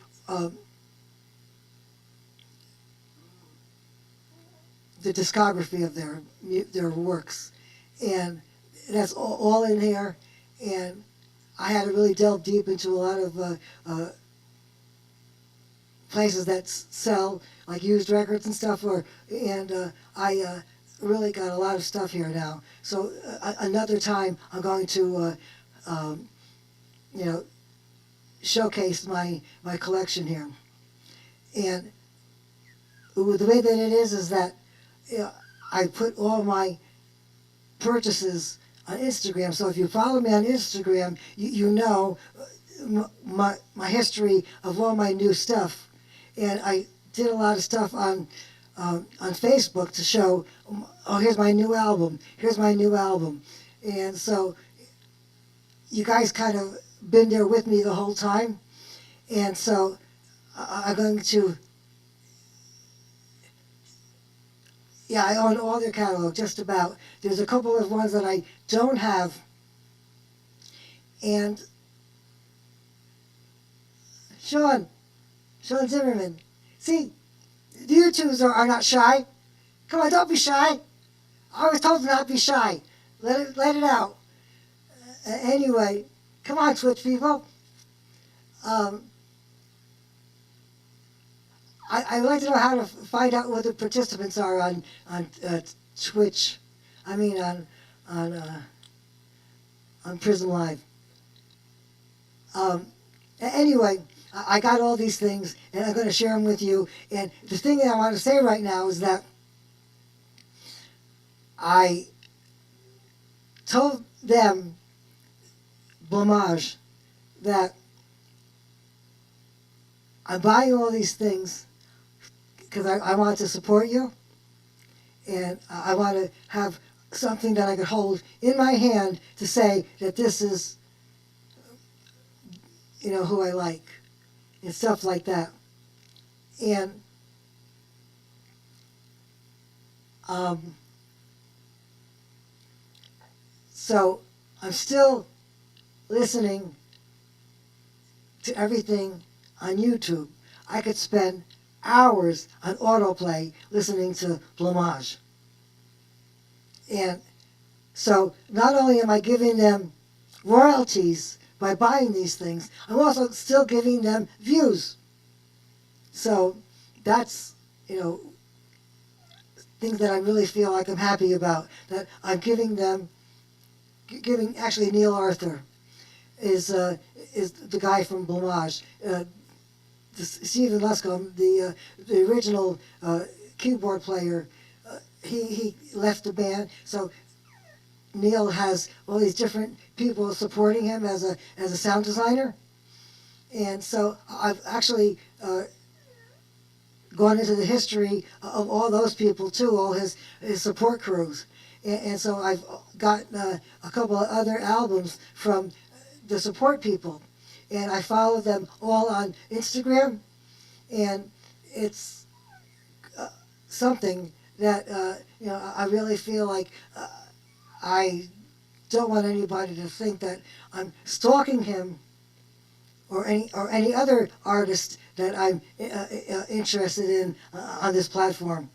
discography of their works, and that's all in here, and I had to really delve deep into a lot of places that sell like used records and stuff, and I really got a lot of stuff here now. So another time I'm going to you know, showcase my collection here, and the way that it is that I put all my purchases on Instagram. So if you follow me on Instagram, you know my history of all my new stuff. And I did a lot of stuff on Facebook to show, oh, here's my new album, here's my new album. And so you guys kind of been there with me the whole time. And so I'm going to, yeah, I own all their catalog, just about. There's a couple of ones that I don't have. And Sean Zimmerman, see, you twos are not shy. Come on, don't be shy. I was told to not be shy. Let it out. Anyway, come on, Twitch people. I'd like to know how to find out what the participants are on Twitch. I mean on Prism Live. Anyway, I got all these things, and I'm going to share them with you. And the thing that I want to say right now is that I told them, Blamage, that I'm buying all these things because I want to support you, and I want to have something that I could hold in my hand to say that this is, you know, who I like, and stuff like that. And so I'm still listening to everything on YouTube. I could spend hours on autoplay listening to Blamage. And so not only am I giving them royalties by buying these things, I'm also still giving them views. So that's, you know, things that I really feel like I'm happy about, that I'm giving actually Neil Arthur is the guy from Blamage. Stephen Luscombe, the original keyboard player, he left the band. So Neil has all these different people supporting him as a sound designer, and so I've actually gone into the history of all those people too, all his support crews, and so I've got a couple of other albums from the support people, and I follow them all on Instagram, and it's something that you know, I really feel like I don't want anybody to think that I'm stalking him or any other artist that I'm interested in on this platform,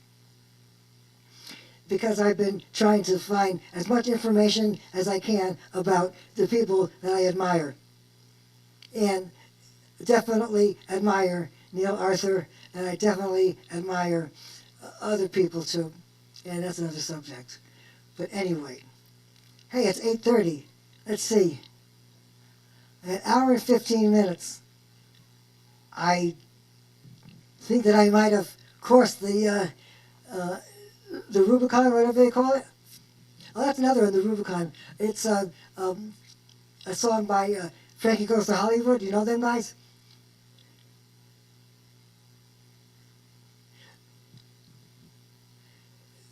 because I've been trying to find as much information as I can about the people that I admire. And definitely admire Neil Arthur, and I definitely admire other people too. And that's another subject. But anyway, hey, it's 8:30. Let's see. An hour and 15 minutes. I think that I might have crossed the Rubicon, whatever they call it. Oh, that's another one, the Rubicon. It's a song by Frankie Goes to Hollywood. You know them guys?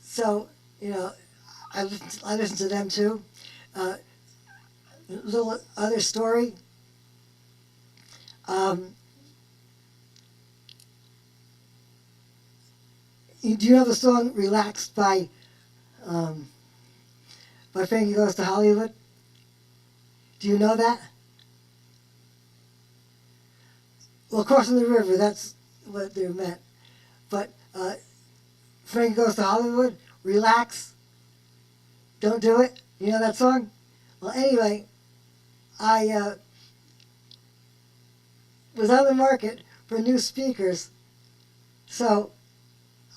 So, I listen to them too. Little other story. Do you know the song "Relaxed" by Frankie Goes to Hollywood? Do you know that? Well, crossing the river, that's what they meant. But Frankie Goes to Hollywood, relax, don't do it. You know that song? Well, anyway, I was on the market for new speakers, so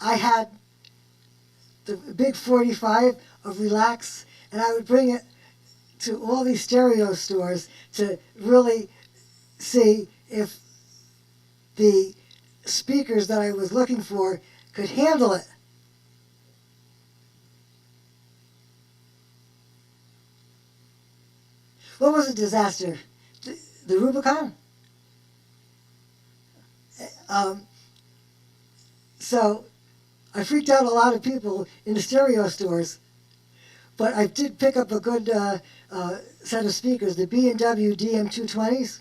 I had the big 45 of Relax, and I would bring it to all these stereo stores to really see if the speakers that I was looking for could handle it. What was a disaster? The Rubicon? So I freaked out a lot of people in the stereo stores, but I did pick up a good set of speakers, the B&W DM220s.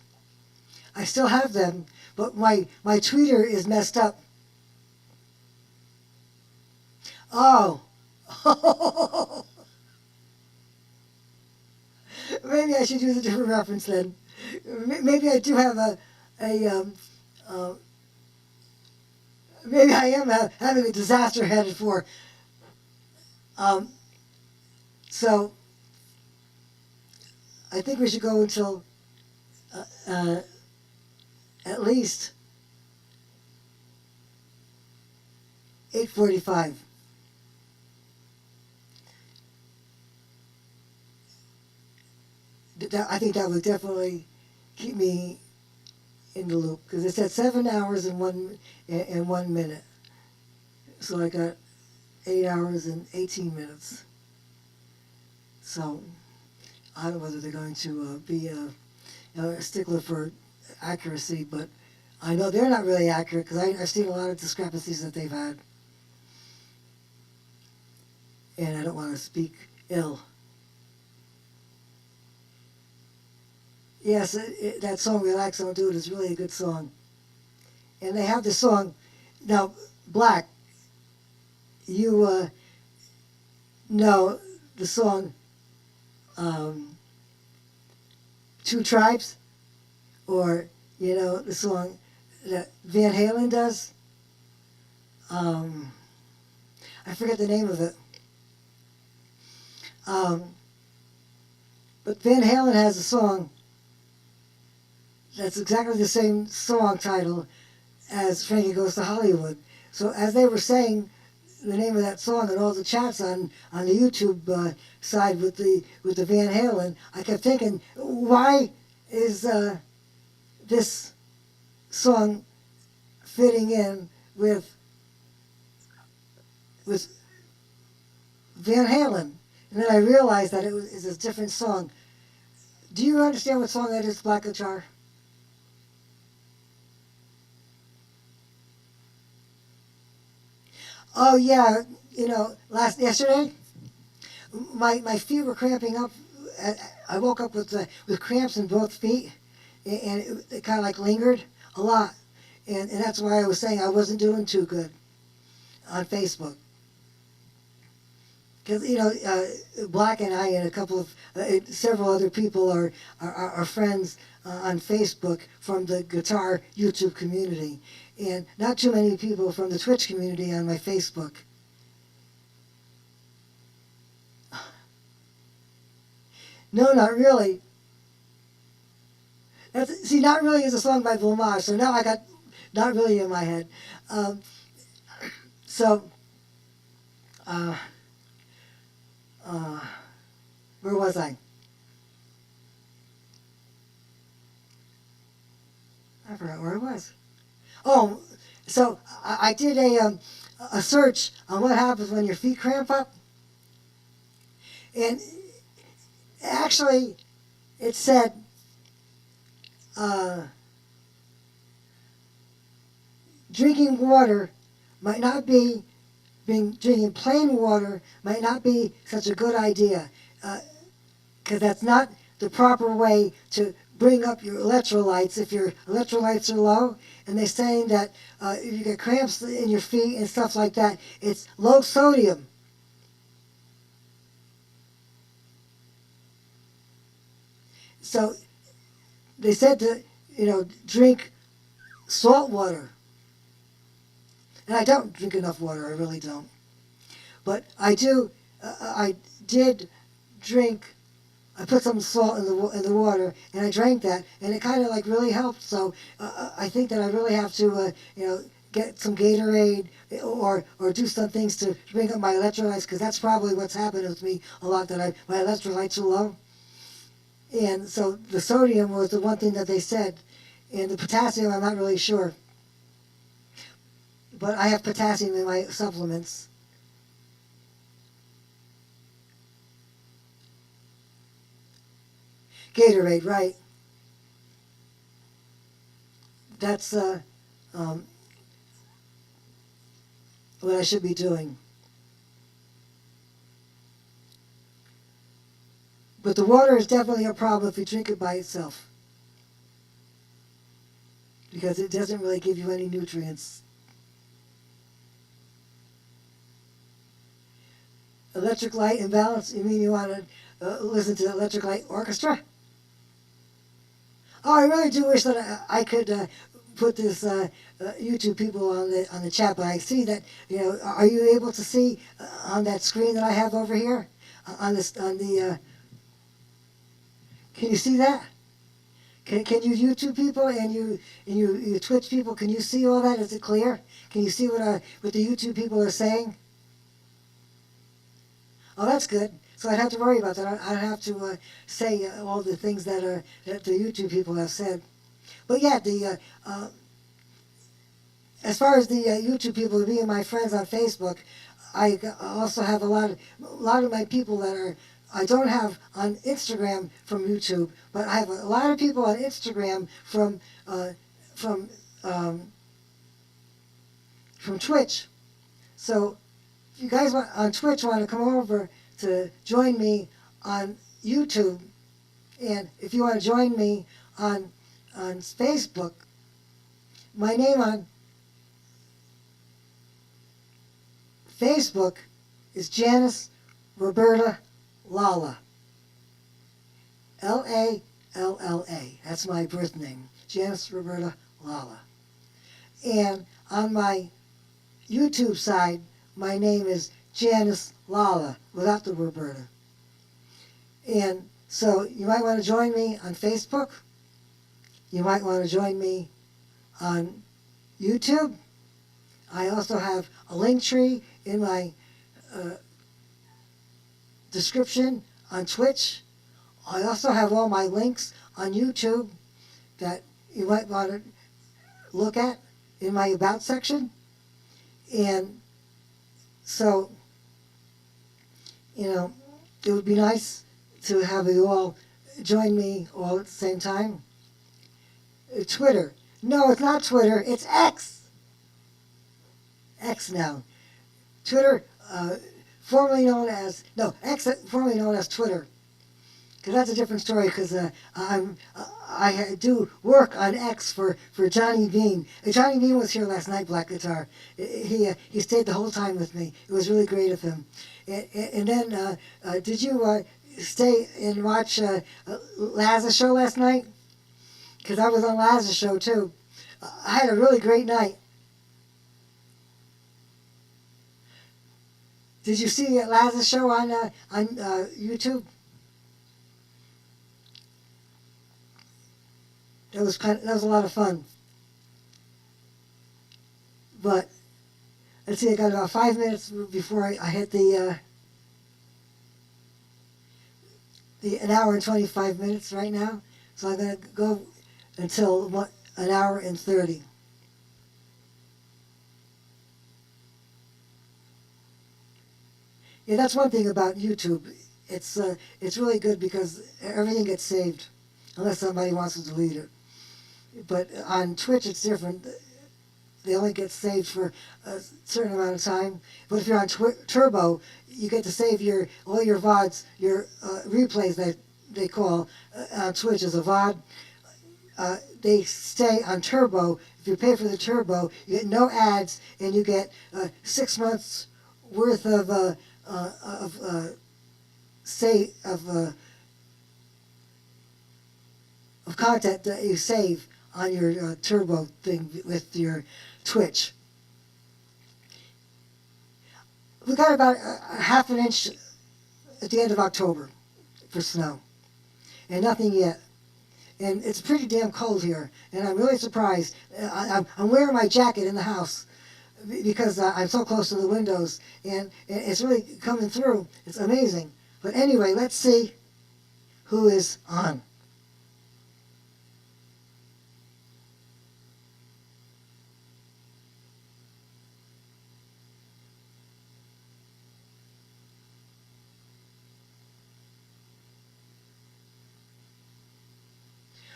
I still have them, but my tweeter is messed up. Oh. Maybe I should use a different reference then. Maybe I do have maybe I am having a disaster headed for. So I think we should go until at least 8:45. I think that would definitely keep me in the loop, because it said 7 hours and 1 minute. So I got 8 hours and 18 minutes. So I don't know whether they're going to be a stickler for accuracy, but I know they're not really accurate, because I've seen a lot of discrepancies that they've had. And I don't want to speak ill. Yes, that song "Relax, Don't Do It" is really a good song. And they have the song, now, Black, you know the song Two Tribes? Or, the song that Van Halen does? I forget the name of it. But Van Halen has a song that's exactly the same song title as Frankie Goes to Hollywood. So as they were saying the name of that song and all the chats on the YouTube side with the Van Halen, I kept thinking, why is this song fitting in with Van Halen? And then I realized that it's a different song. Do you understand what song that is, Black Guitar? Oh yeah, yesterday, my feet were cramping up. I woke up with cramps in both feet, and it kind of like lingered a lot, and that's why I was saying I wasn't doing too good on Facebook. Because Black and I and a couple of several other people are friends on Facebook from the guitar YouTube community, and not too many people from the Twitch community on my Facebook. No, not really. See, Not Really is a song by Blamage, so now I got Not Really in my head. Um, so, uh, uh, where was I? I forgot where I was. Oh, so I did a search on what happens when your feet cramp up, and actually it said uh, drinking water might not be drinking plain water might not be such a good idea, because that's not the proper way to bring up your electrolytes if your electrolytes are low. And they're saying that if you get cramps in your feet and stuff like that, it's low sodium. So they said to, drink salt water. And I don't drink enough water, I really don't. But I did drink, I put some salt in the water, and I drank that, and it kind of like really helped. So I think that I really have to, get some Gatorade or do some things to bring up my electrolytes, because that's probably what's happened with me a lot, that my electrolytes are low. And so the sodium was the one thing that they said, and the potassium I'm not really sure. But I have potassium in my supplements. Gatorade, right. That's um, what I should be doing. But the water is definitely a problem if you drink it by itself, because it doesn't really give you any nutrients. Electric light imbalance, you mean you want to listen to the Electric Light Orchestra? Oh, I really do wish that I could put this YouTube people on the chat, but I see that, are you able to see on that screen that I have over here? On the can you see that? Can you YouTube people and you Twitch people, can you see all that? Is it clear? Can you see what the YouTube people are saying? Oh, that's good. So I'd have to worry about that. I'd have to say all the things that the YouTube people have said. But yeah, as far as the YouTube people being my friends on Facebook, I also have a lot of my people that I don't have on Instagram from YouTube, but I have a lot of people on Instagram from from um, Twitch. So if you guys on Twitch want to come over to join me on YouTube, and if you want to join me on Facebook, my name on Facebook is Janice Roberta Lalla. Lalla. That's my birth name, Janice Roberta Lalla. And on my YouTube side, my name is Janice Lalla, without the Roberta. And so you might want to join me on Facebook. You might want to join me on YouTube. I also have a link tree in my description on Twitch. I also have all my links on YouTube that you might want to look at in my About section. And so, it would be nice to have you all join me all at the same time. Twitter. No, it's not Twitter. It's X. X now. Twitter, formerly known as, no, X, formerly known as Twitter. Because that's a different story, because I do work on X for Johnny Bean. Johnny Bean was here last night, Black Guitar. He stayed the whole time with me. It was really great of him. And then, did you stay and watch Laz's show last night? Because I was on Laz's show too. I had a really great night. Did you see Laz's show on YouTube? that was a lot of fun. But let's see, I got about 5 minutes before I hit the an hour and 25 minutes right now. So I'm gonna go until an hour and 30. Yeah, that's one thing about YouTube. It's really good because everything gets saved, unless somebody wants to delete it. But on Twitch, it's different. They only get saved for a certain amount of time. But if you're on Turbo, you get to save all your VODs, your replays that they call on Twitch as a VOD. They stay on Turbo. If you pay for the Turbo, you get no ads, and you get 6 months worth of say of content that you save on your Turbo thing with your Twitch. We got about a half an inch at the end of October for snow, and nothing yet. And it's pretty damn cold here, and I'm really surprised. I'm wearing my jacket in the house because I'm so close to the windows, and it's really coming through. It's amazing. But anyway, let's see who is on.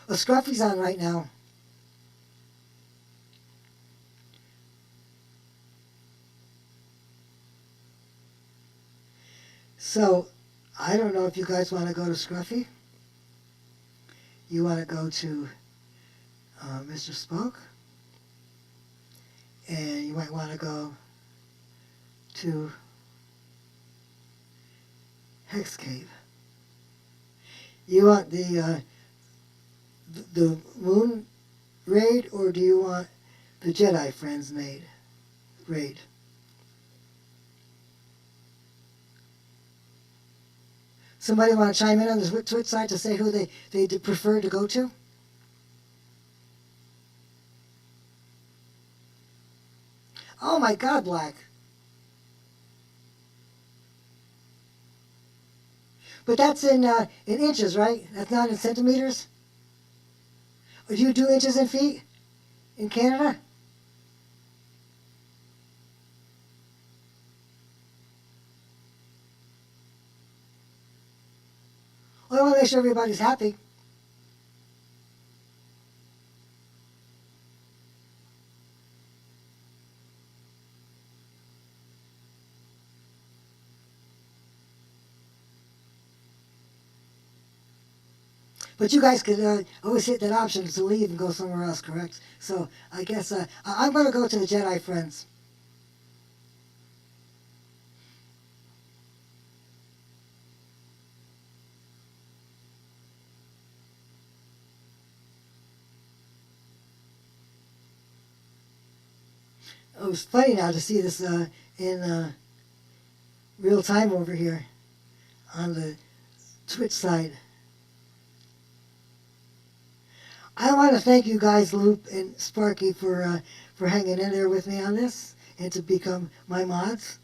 Well, Scruffy's on right now. So, I don't know if you guys want to go to Scruffy. You want to go to Mr. Spoke. And you might want to go to Hex Cave. You want the Moon raid, or do you want the Jedi Friends raid? Somebody want to chime in on the Twitch side to say who they prefer to go to? Oh my God, Black. But that's in inches, right? That's not in centimeters? Or do you do inches and feet in Canada? Well, I want to make sure everybody's happy. But you guys could always hit that option to leave and go somewhere else, correct? So I guess I'm going to go to the Jedi Friends. Oh, it's funny now to see this in real time over here on the Twitch side. I want to thank you guys, Loop and Sparky, for hanging in there with me on this and to become my mods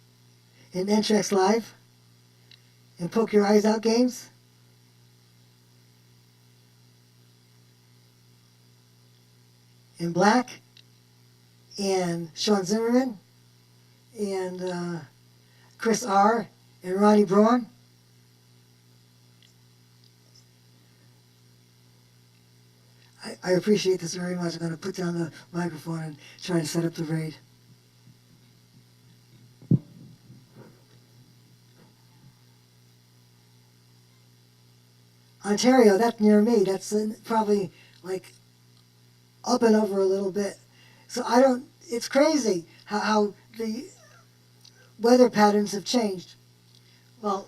in Entrex Live and Poke Your Eyes Out games. In Black and Sean Zimmerman and Chris R. and Ronnie Braun. I appreciate this very much. I'm going to put down the microphone and try to set up the raid. Ontario, that's near me. That's probably like up and over a little bit. So it's crazy how the weather patterns have changed. Well,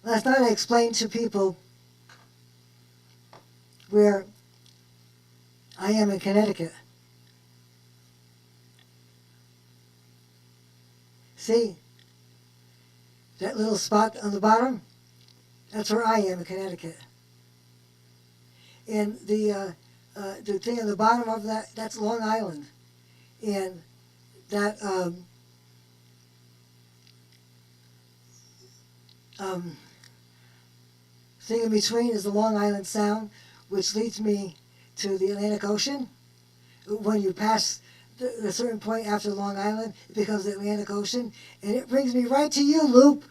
last night I explained to people where I am in Connecticut. See that little spot on the bottom? That's where I am in Connecticut. And the thing on the bottom of that, that's Long Island. And that um, thing in between is the Long Island Sound, which leads me to the Atlantic Ocean. When you pass a certain point after Long Island, it becomes the Atlantic Ocean, and it brings me right to you, Loop.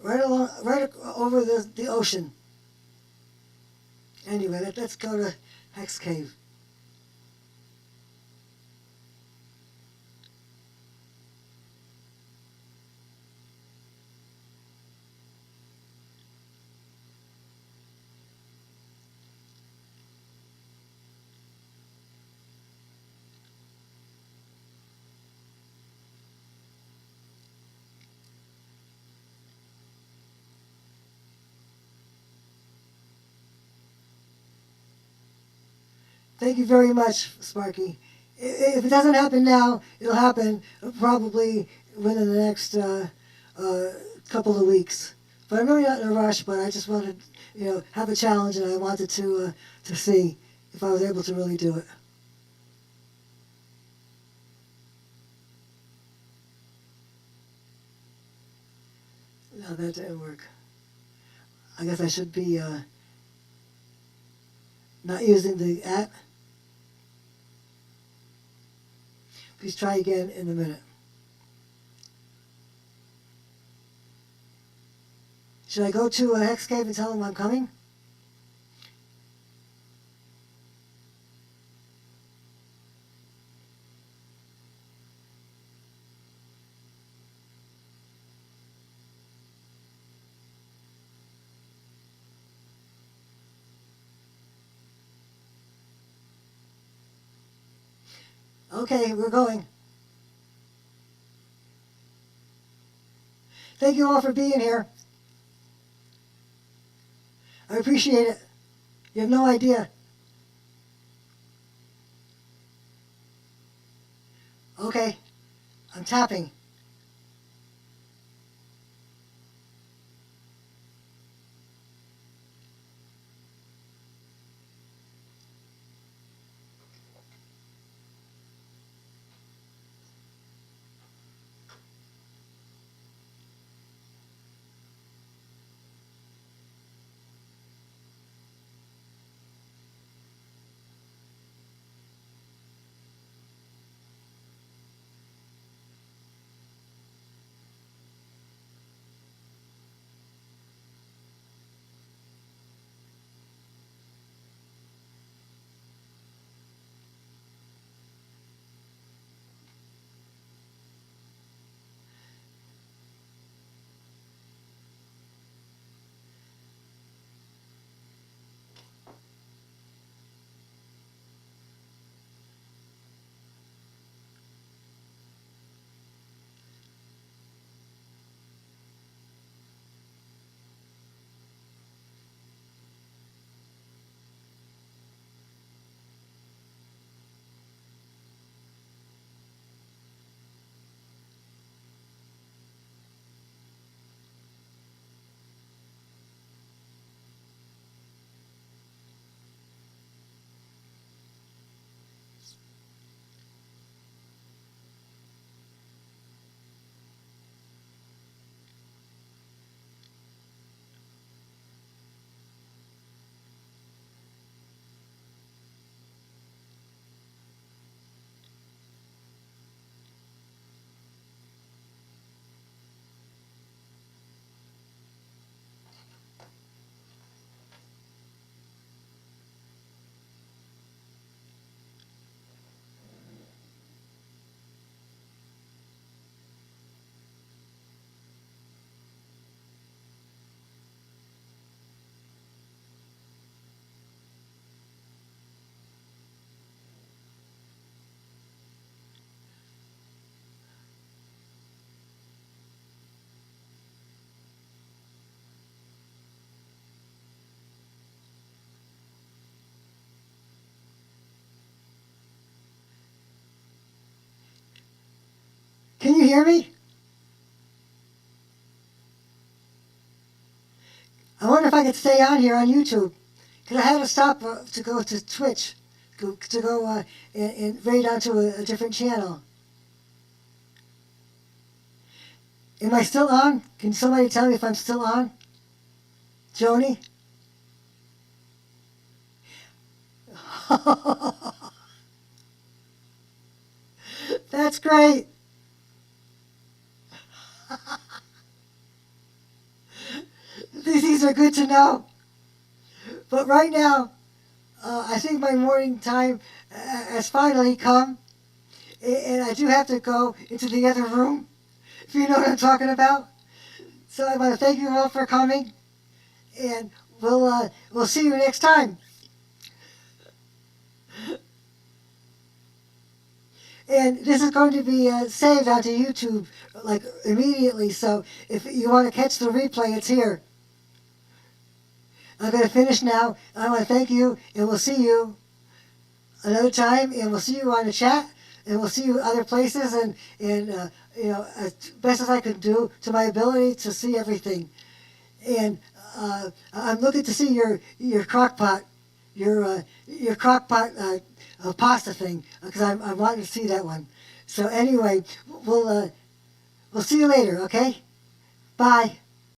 Right over the ocean. Anyway, let's go to Hex Cave. Thank you very much, Sparky. If it doesn't happen now, it'll happen probably within the next couple of weeks. But I'm really not in a rush. But I just wanted, have a challenge, and I wanted to see if I was able to really do it. No, that didn't work. I guess I should be not using the @ Please try again in a minute. Should I go to a Hex Cave and tell them I'm coming? Okay, we're going. Thank you all for being here. I appreciate it. You have no idea. Okay, I'm tapping. Can you hear me? I wonder if I could stay on here on YouTube, because I had to stop to go to Twitch, to go and raid onto a different channel. Am I still on? Can somebody tell me if I'm still on? Joni? That's great. These are good to know. But right now, I think my morning time has finally come. And I do have to go into the other room, if you know what I'm talking about. So I want to thank you all for coming. And we'll see you next time. And this is going to be saved onto YouTube like immediately. So if you want to catch the replay, it's here. I'm going to finish now. I want to thank you, and we'll see you another time. And we'll see you on the chat, and we'll see you other places. And as best as I can do to my ability to see everything. And I'm looking to see your crock pot, your crock pot pasta thing, because I'm wanting to see that one. So anyway, we'll see you later. Okay, bye.